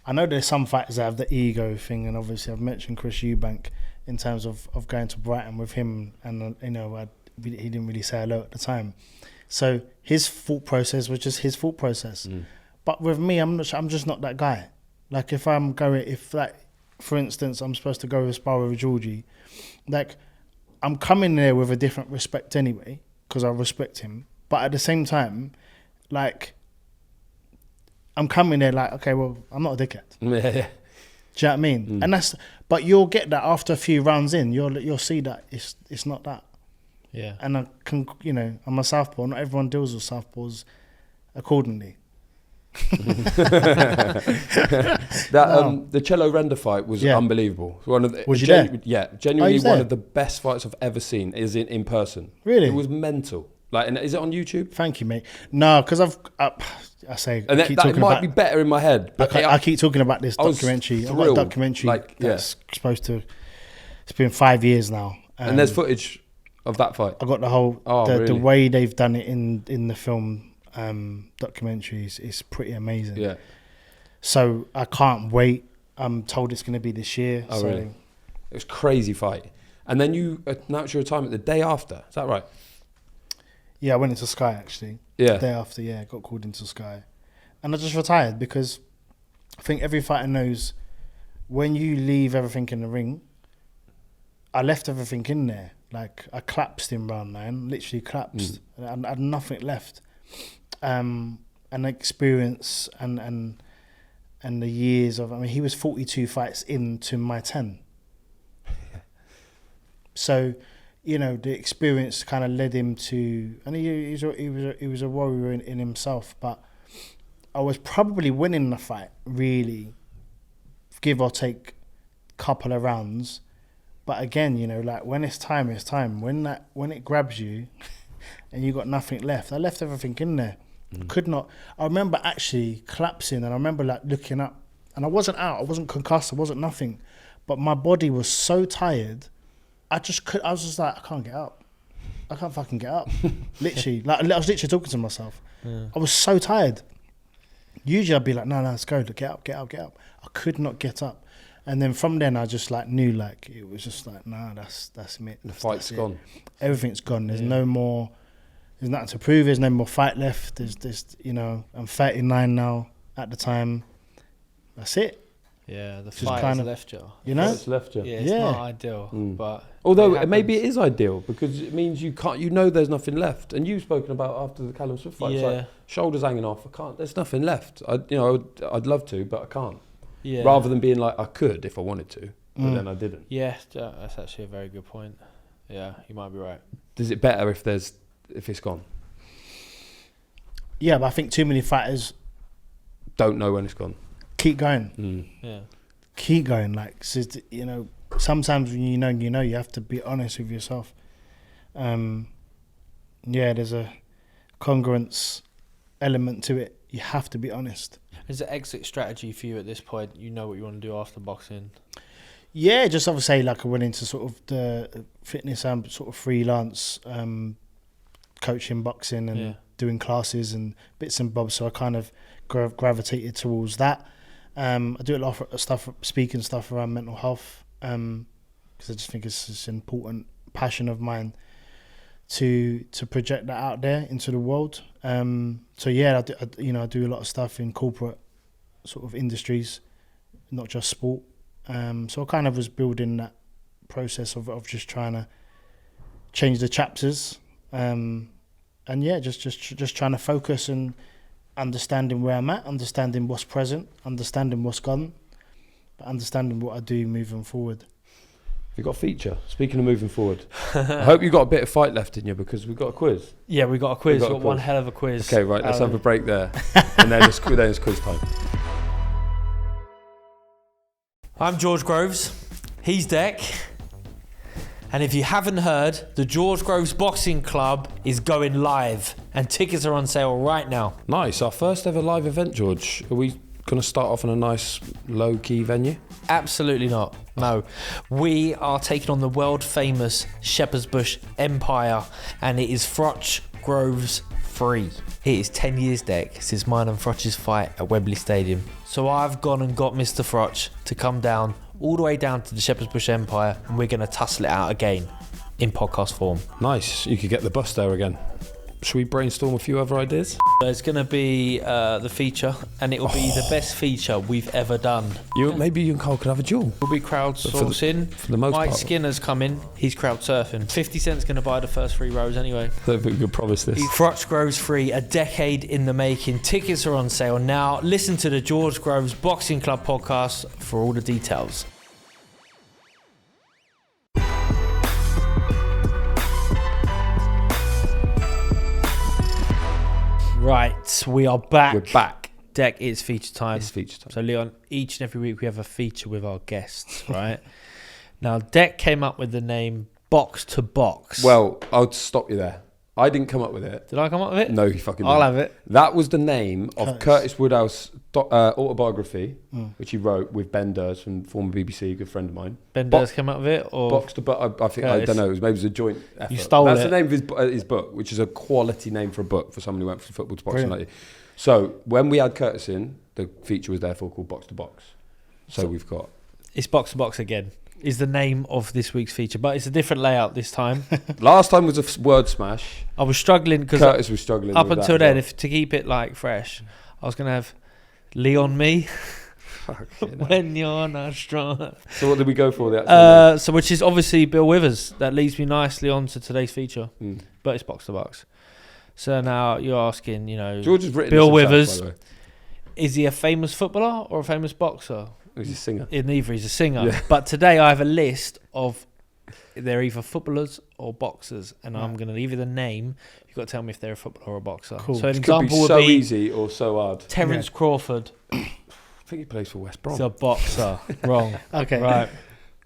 I know there's some fighters that have the ego thing, and obviously I've mentioned Chris Eubank in terms of going to Brighton with him, and you know, he didn't really say hello at the time. So his thought process was just his thought process. But with me, I'm just not that guy. Like if for instance, I'm supposed to go and spar with Georgie, like I'm coming there with a different respect anyway, because I respect him. But at the same time, like, I'm coming there like, okay, well, I'm not a dickhead. Do you know what I mean? And but you'll get that after a few rounds in. You'll see that it's not that. Yeah. And I can, you know, I'm a southpaw. Not everyone deals with southpaws accordingly. The Cello Render fight was unbelievable. Was you there? Yeah, genuinely one of the best fights I've ever seen is in person. Really? It was mental. Like, and is it on YouTube? Thank you, mate. No, because I say, and that might be better in my head. But I keep talking about this documentary. I've got a documentary that's supposed to. It's been 5 years now, and there's footage of that fight. I got the whole the way they've done it in the film. Documentaries is pretty amazing. Yeah. So I can't wait. I'm told it's going to be this year. Oh, really? It was a crazy fight. And then you announced your retirement the day after. Is that right? Yeah, I went into Sky actually. Yeah. The day after, got called into Sky. And I just retired because I think every fighter knows when you leave everything in the ring, I left everything in there. Like I collapsed in round 9, literally collapsed. I had nothing left. And experience and the years of, I mean, he was 42 fights into my 10. So, you know, the experience kind of led him to, and he was a warrior in himself. But I was probably winning the fight, really, give or take a couple of rounds. But again, you know, like when it's time, it's time. When it grabs you. And you got nothing left. I left everything in there. Could not. I remember actually collapsing, and I remember like looking up, and I wasn't out. I wasn't concussed. I wasn't nothing, but my body was so tired. I was just like, I can't get up. I can't fucking get up. Literally, like I was literally talking to myself. Yeah. I was so tired. Usually I'd be like, no, let's go. Get up. I could not get up. And then from then I just like knew, like it was just like, nah, that's me. The fight's gone. Everything's gone. There's no more. There's nothing to prove. There's no more fight left. There's you know, I'm 39 now. At the time, that's it. Yeah, the fight has left you. You know, it's left you. Yeah, it's not ideal, but although maybe it is ideal because it means you can't. You know, there's nothing left. And you've spoken about after the Callum Smith fight, it's like shoulders hanging off. I can't. There's nothing left. I'd love to, but I can't. Yeah. Rather than being like I could if I wanted to, but then I didn't. Yeah, that's actually a very good point. Yeah, you might be right. Is it better if it's gone? Yeah, but I think too many fighters don't know when it's gone. Keep going. Yeah. Keep going. Like, you know, sometimes when you know, you have to be honest with yourself. There's a congruence element to it. You have to be honest. Is there exit strategy for you at this point? You know what you want to do after boxing? Yeah, just obviously like I went into sort of the fitness and sort of freelance coaching boxing and doing classes and bits and bobs. So I kind of gravitated towards that. I do a lot of stuff, speaking stuff around mental health because I just think it's an important passion of mine to project that out there into the world. So yeah, I do a lot of stuff in corporate sort of industries, not just sport. So I kind of was building that process of just trying to change the chapters, and yeah, just trying to focus and understanding where I'm at, understanding what's present, understanding what's gone, but understanding what I do moving forward. We've got a feature. Speaking of moving forward, I hope you've got a bit of fight left in you, because we've got a quiz. Yeah, we got a quiz. We've got one hell of a quiz. Okay, right, let's have a break there. And then it's quiz time. I'm George Groves. He's Dec. And if you haven't heard, the George Groves Boxing Club is going live, and tickets are on sale right now. Nice. Our first ever live event, George. Are we going to start off in a nice low-key venue? Absolutely not. No. We are taking on the world famous Shepherd's Bush Empire, and it is FROCH-GROVES free. It is 10 years, Dec, since mine and Froch's fight at Wembley Stadium. So I've gone and got Mr. Froch to come down, all the way down to the Shepherd's Bush Empire, and we're going to tussle it out again in podcast form. Nice. You could get the bus there again. Should we brainstorm a few other ideas? It's going to be the feature, and it will be the best feature we've ever done. Maybe you and Cole could have a duel. We'll be crowdsourcing. For the most Mike part. Skinner's coming. He's crowd surfing. 50 Cent's going to buy the first 3 rows anyway. I don't think we could promise this. FROCH-GROVES free, a decade in the making. Tickets are on sale now. Listen to the George Groves Boxing Club podcast for all the details. Right, we are back. We're back. Dec, it's feature time. It's feature time. So, Leon, each and every week we have a feature with our guests, right? Now, Dec came up with the name Box to Box. Well, I'll stop you there. I didn't come up with it. Did I come up with it? No, you fucking I'll didn't. have it. That was the name of Curtis Woodhouse' autobiography, which he wrote with Ben Durs, from former BBC, a good friend of mine. Ben Durs came up with it? Or Box to Box. I think, I don't know, maybe it was a joint effort. You stole That's it. the name of his book, which is a quality name for a book for someone who went from football to boxing like you. So when we had Curtis in, the feature was therefore called Box to Box. So we've got... It's Box to Box again, is the name of this week's feature, but it's a different layout this time. Last time was a word smash. I was struggling because Curtis was struggling up with until that then, to keep it like fresh, I was going to have Leon me. When you're not strong. So what did we go for? The so which is obviously Bill Withers. That leads me nicely on to today's feature. But it's Box to Box. So now you're asking, George has written Bill this himself, Withers, by the way. Is he a famous footballer or a famous boxer? He's a singer. Neither, he's a singer. Yeah. But today I have a list of, they're either footballers or boxers, and I'm going to leave you the name. You've got to tell me if they're a footballer or a boxer. Cool. So an It example could be would so be easy or so hard. Terence Crawford. I think he plays for West Brom. He's a boxer. Wrong. Okay. Right.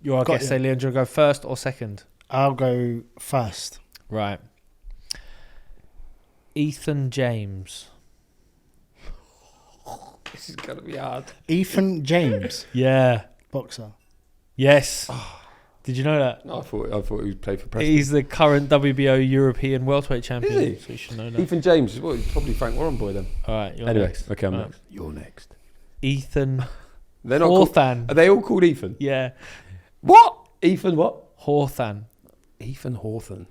You're our Got guest you. today, Leon. Do you want to go first or second? I'll go first. Right. Ethan James. This is going to be hard. Ethan James, Yeah. boxer. Yes. Did you know that? No, I thought he would play for Preston. He's the current WBO European welterweight champion. Is he? So you should know that. Ethan James. Well, he's probably Frank Warren boy then. All right. You're Anyway, next. okay, I'm Right. next. You're next. Ethan They're not called... Hawthan. Are they all called Ethan? Yeah. What? Ethan what? Hawthan. Ethan Hawthorne.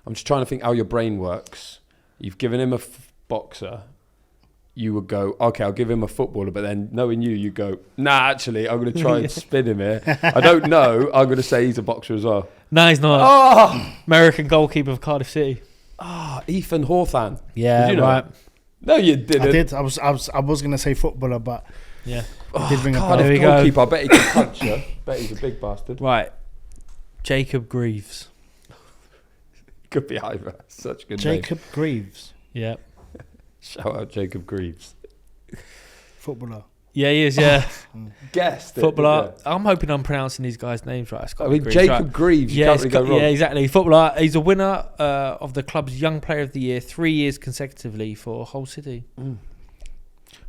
I'm just trying to think how your brain works. You've given him a boxer. You would go, okay, I'll give him a footballer, but then knowing you go, nah, actually, I'm going to try and spin him here. I don't know. I'm going to say he's a boxer as well. No, he's not. Oh, American goalkeeper of Cardiff City. Ethan Hawthorne. Yeah, Did you know right. that? No, you didn't. I did. I was going to say footballer, but Yeah. it did ring a bell. There we Cardiff go. goalkeeper. I bet he can punch you. Bet he's a big bastard. Right. Jacob Greaves. Could be either. Such a good Jacob Greaves, Yeah. name. Shout out Jacob Greaves. footballer. Yeah, he is, yeah. Guessed it, Footballer. didn't I'm hoping I'm pronouncing these guys' names right. It's you? got I to mean, be Greaves, Jacob right? Greaves. You Yeah, can't really go wrong. yeah, exactly. Footballer. He's a winner of the club's Young Player of the Year 3 years consecutively for Hull City.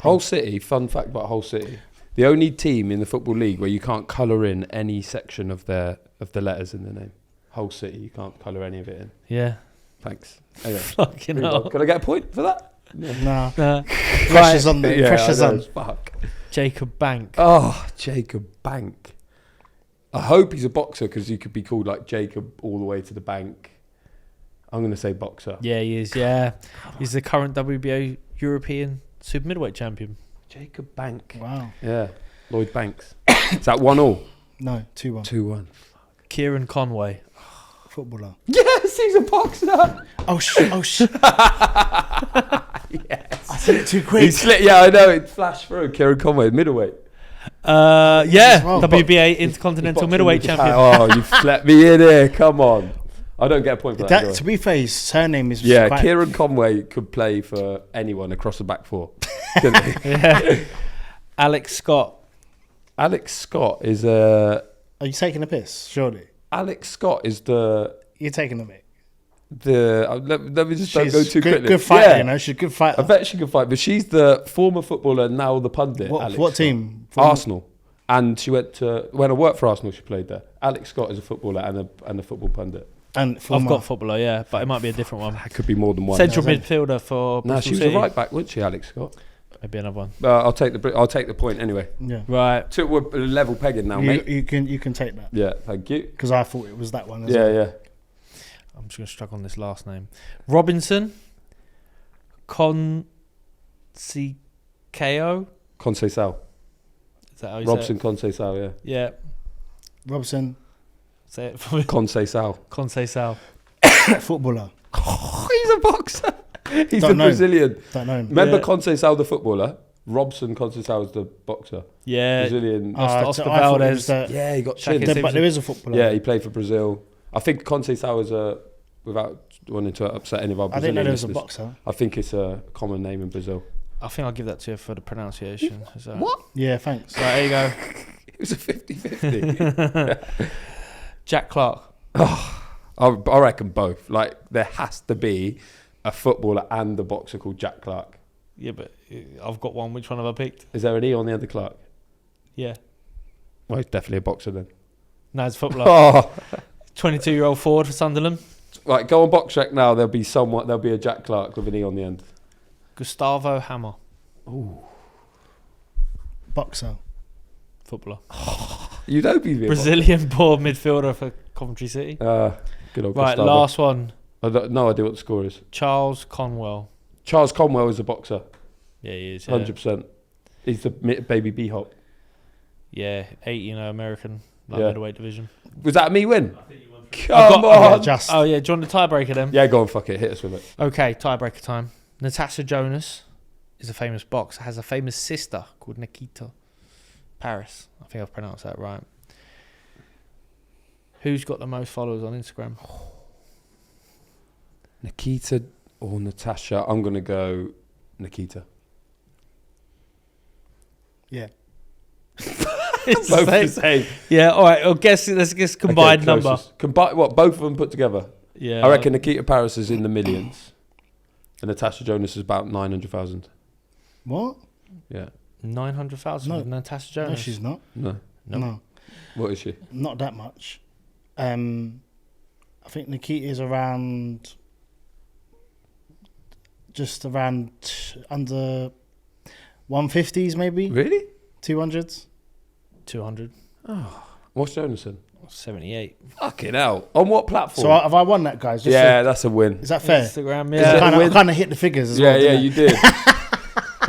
Hull City, fun fact about Hull City. The only team in the Football League where you can't colour in any section of the letters in the name. Hull City, you can't colour any of it in. Yeah. Thanks. Anyway, Fucking hell. can I get a point for that? Nah. Right. Pressure's on me. Pressure's I know, on. it's fuck. Jacob Bank. Oh, Jacob Bank. I hope he's a boxer because he could be called like Jacob all the way to the bank. I'm going to say boxer. Yeah, he is. Yeah, he's the current WBO European super middleweight champion. Jacob Bank. Wow. Yeah. Lloyd Banks. Is that 1-1? No, 2-1. 2-1. Kieran Conway. Footballer. Yes, he's a boxer. Oh shit! Yes. I said it too quick. Yeah, I know. It flashed through. Kieran Conway, middleweight. Yeah, well. WBA Intercontinental Middleweight Champion. Oh, you slept me in here. Come on. I don't get a point for that. To be fair, his surname is Yeah, Kieran Conway could play for anyone across the back four. Couldn't he? Yeah. Alex Scott. Alex Scott is a. Are you taking a piss? Surely. Alex Scott is the. You're taking the mic. Let me just don't go too quickly. Good fighter, you know. She's a good fighter. I bet she can fight, but she's the former footballer, now the pundit. What team? Arsenal. And she when I worked for Arsenal, she played there. Alex Scott is a footballer and a football pundit. And I've got footballer, yeah, but it might be a different one. It could be more than one. Central midfielder for. No, she was a right back, wasn't she, Alex Scott? Maybe another one. I'll take the point anyway. Yeah. Right. So we're level pegging now, mate. You can take that. Yeah, thank you. Because I thought it was that one. Yeah. I'm just going to struggle on this last name. Robinson. Conceição. Conceição. Is that how you Robson say it? Conceição, yeah. Yeah. Robson. Say it for me. Conceição. Conceição. Footballer. He's a boxer. He's Don't a know. Brazilian. Don't know him. Remember Yeah. Conceição, the footballer? Robson Conceição is the boxer. Yeah. Brazilian. Oscar I thought it Valdez. was that- Yeah, he got Shaq chinned. is- But there is a footballer. Yeah, he played for Brazil. I think Conceição is without wanting to upset any of our I didn't know Brazilian there was a listeners, boxer. I think it's a common name in Brazil. I think I'll give that to you for the pronunciation. What? Yeah, thanks. Right, there you go. It was a 50-50. Jack Clark. I reckon both. Like, there has to be a footballer and a boxer called Jack Clark. Yeah, but I've got one. Which one have I picked? Is there an E on the end of Clark? Yeah. Well, he's definitely a boxer then. No, it's footballer. Oh, 22-year-old forward for Sunderland. right, go on BoxRec now. There'll be a Jack Clark with an E on the end. Gustavo Hammer. Ooh. Boxer. Footballer. You'd hope he'd be a Brazilian-born midfielder for Coventry City. boxer. Good old Right, Gustavo. last one. I don't no idea what the score is. Charles Conwell. Charles Conwell is a boxer. Yeah, he is. Yeah, 100%. He's the baby B-Hop. yeah 18 American Yeah. middleweight division. Was that a me win? I've Come got- on. Just. Oh, yeah, do you want the tiebreaker then? Yeah, go on, fuck it. Hit us with it. Okay, tiebreaker time. Natasha Jonas is a famous boxer, has a famous sister called Nikita Paris. I think I've pronounced that right. Who's got the most followers on Instagram? Nikita or Natasha? I'm going to go Nikita. Yeah. It's Both the the same. same. Yeah, all right. Let's guess combined Okay, number. closest. What? Both of them put together? Yeah, I reckon Nikita Paris is in the millions. And Natasha Jonas is about 900,000. What? Yeah. 900,000 No. with Natasha No, Jonas. she's not. No. Nope. No, What is she? not that much. I think Nikita is around, just around under 150s, maybe Really? 200s. 200. What's Jonathan? 78. Fucking hell. On what platform? So have I won that, guys? Just yeah, that's a win. is that fair? Instagram, Is it yeah. a win? I kind of hit the figures as Yeah, well. yeah, didn't I? you did.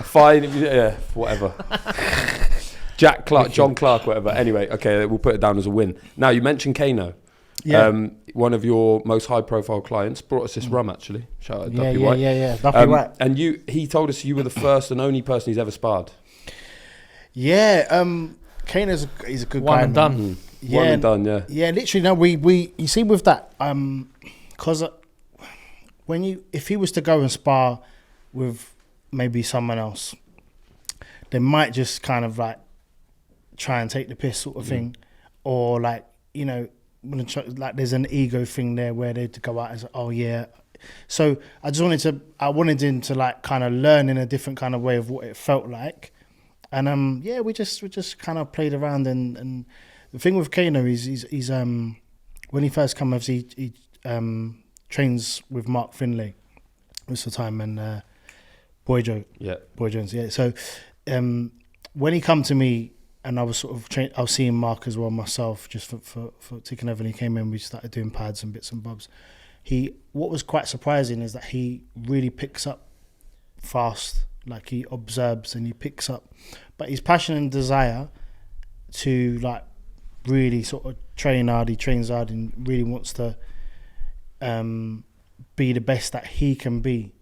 Fine if you, yeah, whatever. Jack Clark, John Clark, whatever. Anyway, okay, we'll put it down as a win. Now, you mentioned Kano. Yeah. One of your most high-profile clients brought us this rum, actually. Shout out to Duffy White. yeah. Duffy White. And he told us you were the first and only person he's ever sparred. Yeah. Kano's he's a good One guy. and man. done. Yeah, One and done, yeah. Yeah, literally. No, we you see with that, because if he was to go and spar with maybe someone else, they might just kind of like try and take the piss sort of thing, or like like there's an ego thing there where they'd go out and say, oh yeah. So I wanted him to like kind of learn in a different kind of way of what it felt like, and we just kind of played around and the thing with Kano is he's when he first came, obviously he trains with Mark Finlay most of the time and Boy Jones, yeah. So when he come to me, and I was sort of I was seeing Mark as well myself, just for taking over. And he came in, we started doing pads and bits and bobs. What was quite surprising is that he really picks up fast, like he observes and he picks up, but his passion and desire to like really sort of train hard, he trains hard and really wants to be the best that he can be.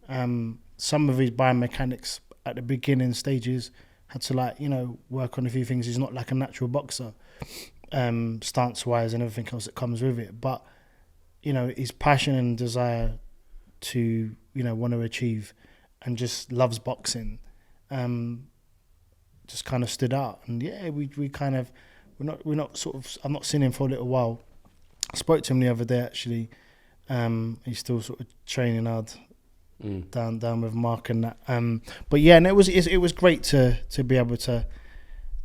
Some of his biomechanics at the beginning stages had to like, you know, work on a few things. He's not like a natural boxer, stance wise and everything else that comes with it. But, you know, his passion and desire to, you know, want to achieve and just loves boxing, just kind of stood out. And yeah, we kind of, we're not sort of, I'm not seeing him for a little while. I spoke to him the other day actually. He's still sort of training hard down with Mark and that. But yeah, and it was great to be able to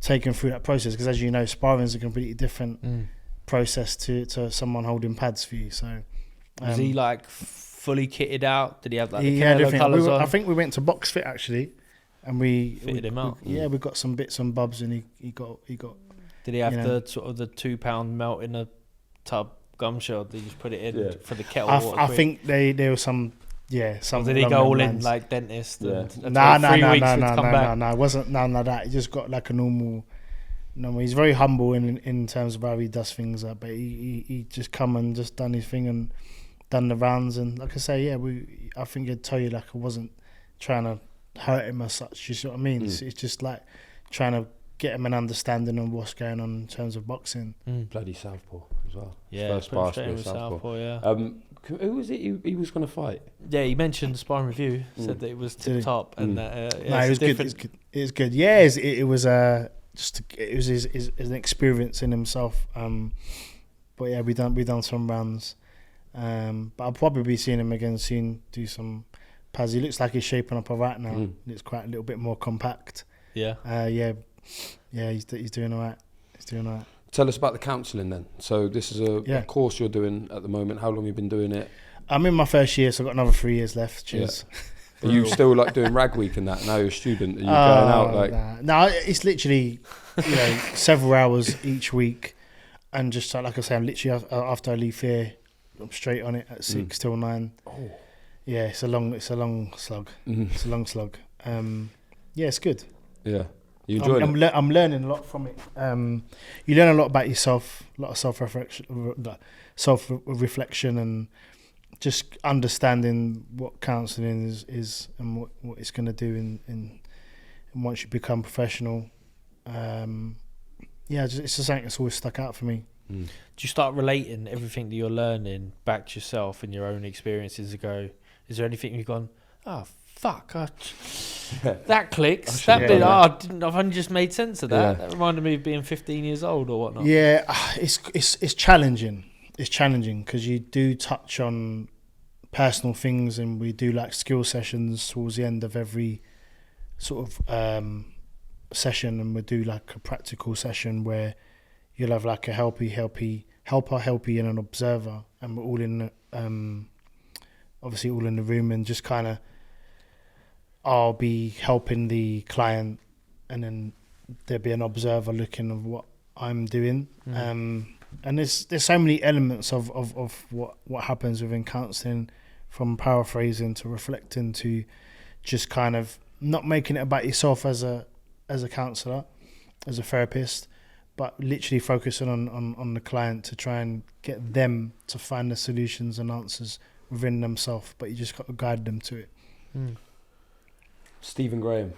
take him through that process, because as you know, sparring is a completely different process to someone holding pads for you. So was he like fully kitted out? Did he have like the Canelo colours on? I think we went to Box Fit actually, and we fitted him out. We got some bits and bobs, and he got. Did he have the sort of the 2 pound melt in a tub gum shot? Did you just put it in for the kettle? I think there was some. Yeah, some. Or did he go all in like dentist? No. It wasn't none of that. He just got like a normal. No, he's very humble in terms of how he does things. But he just come and just done his thing and done the rounds. And like I say, I think I'd tell you like I wasn't trying to hurt him as such. You see what I mean? It's just like trying to get him an understanding of what's going on in terms of boxing. Bloody southpaw as well. Yeah, first pass with southpaw. Yeah. Who was it he was going to fight? Yeah, he mentioned sparring review, said that it was tip top, and no, it was good. It was good. Yeah, it was an experience in himself. But yeah, we done some rounds. But I'll probably be seeing him again soon. Do some pads. He looks like he's shaping up alright now. It's quite a little bit more compact. Yeah. He's doing alright. He's doing alright. Tell us about the counselling then. So this is a course you're doing at the moment. How long have you been doing it? I'm in my first year, so I've got another 3 years left. Cheers. Yeah. Are you still like doing rag week and that? Now you're a student. Are you going out like? No, it's literally several hours each week, and just like I say, I'm literally after I leave here, I'm straight on it at 6 till 9. Oh. Yeah, it's a long slug. It's a long slug. Yeah, it's good. Yeah. You enjoying it? I'm learning a lot from it. You learn a lot about yourself, a lot of self-reflection, and just understanding what counselling is and what it's going to do in once you become professional. It's just something that's always stuck out for me. Do you start relating everything that you're learning back to yourself and your own experiences? Is there anything you've gone, fuck, that clicks. I've only just made sense of that. That reminded me of being 15 years old or whatnot. Yeah, it's challenging. It's challenging because you do touch on personal things, and we do like skill sessions towards the end of every sort of session, and we do like a practical session where you'll have like a helper, and an observer, and we're all in obviously all in the room, and just kind of I'll be helping the client, and then there'll be an observer looking at what I'm doing. And there's so many elements of what happens within counselling, from paraphrasing to reflecting to just kind of not making it about yourself as a counsellor, as a therapist, but literally focusing on the client to try and get them to find the solutions and answers within themselves, but you just got to guide them to it. Stephen Graham.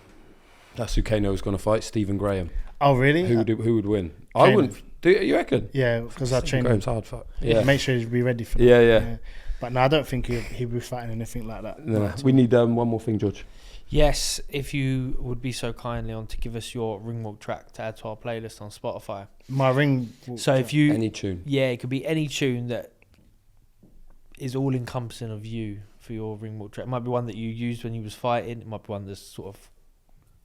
That's who Kano was going to fight, Stephen Graham. Oh, really? Who would win? Kano. I wouldn't. Do you reckon? Yeah, because I train Graham's hard fuck. Yeah. Make sure he'd be ready for that. Yeah. But no, I don't think he'd be fighting anything like that. No. We need one more thing, George. Yes, if you would be so kind, Leon, to give us your ring walk track to add to our playlist on Spotify. My ring walk So if you... Any tune. Yeah, it could be any tune that is all-encompassing of you for your ring walk track. It might be one that you used when you was fighting. It might be one that's sort of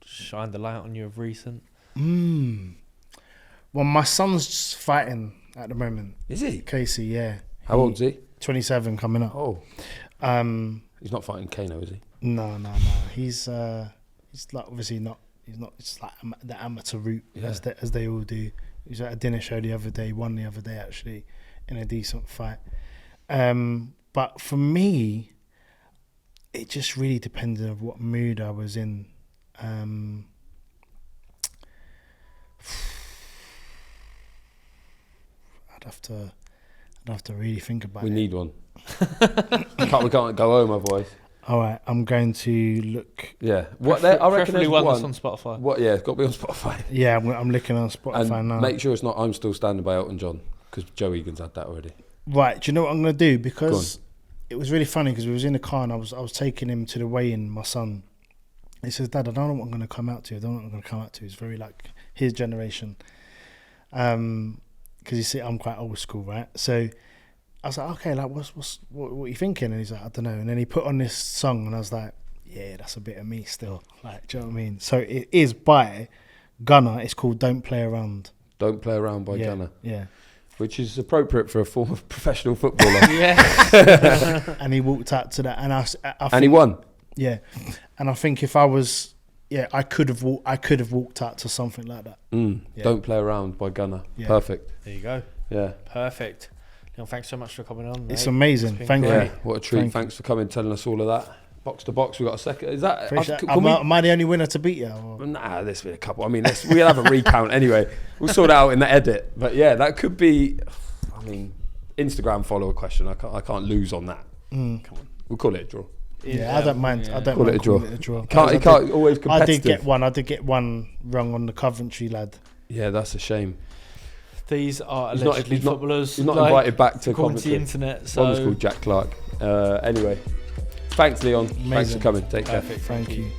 shined the light on you of recent. Well, my son's just fighting at the moment. Is he? Casey, yeah. How old is he? 27 coming up. Oh. He's not fighting Kano, is he? No. He's like obviously not. He's not. It's like the amateur route as they all do. He was at a dinner show the other day. Won the other day actually in a decent fight. But for me, it just really depended on what mood I was in. I'd have to really think about it. We need one. we can't go home otherwise. All right, I'm going to look. Yeah, I reckon there's one that's on Spotify. Yeah, it's got to be on Spotify. Yeah, I'm looking on Spotify and now. Make sure it's not "I'm Still Standing" by Elton John, because Joe Egan's had that already. Right, do you know what I'm going to do? Because it was really funny because we was in the car and I was taking him to the weigh-in, my son. He says, Dad, I don't know what I'm going to come out to. I don't know what I'm going to come out to. It's very like his generation. Because you see, I'm quite old school, right? So I was like, okay, like what are you thinking? And he's like, I don't know. And then he put on this song and I was like, yeah, that's a bit of me still. Like, do you know what I mean? So it is by Gunner. It's called Don't Play Around. Don't Play Around by Gunner. Yeah. Which is appropriate for a former professional footballer. Yeah. And he walked out to that, and I think, and he won. Yeah, and I think if I was, I could have walked out to something like that. Yeah. Don't Play Around by Gunner. Yeah. Perfect. There you go. Yeah. Perfect. Leon, thanks so much for coming on. It's amazing. Thank you. Yeah, what a treat. Thanks for coming, telling us all of that. Box to box, we got a second. Is that? Am I the only winner to beat you? Or? Nah, there's been a couple. I mean, we'll have a recount anyway. We'll sort it out in the edit. But yeah, that could be. I mean, Instagram follower question. I can't lose on that. Come on, we'll call it a draw. Yeah, I don't mind. I don't call mind it a draw. It a draw. You can't always competitive. I did get one wrong on the Coventry lad. Yeah, that's a shame. These are allegedly footballers. He's not invited back to Coventry. The internet. So one's called Jack Clark. Anyway, thanks, Leon. Amazing. Thanks for coming. Take care. Thank you.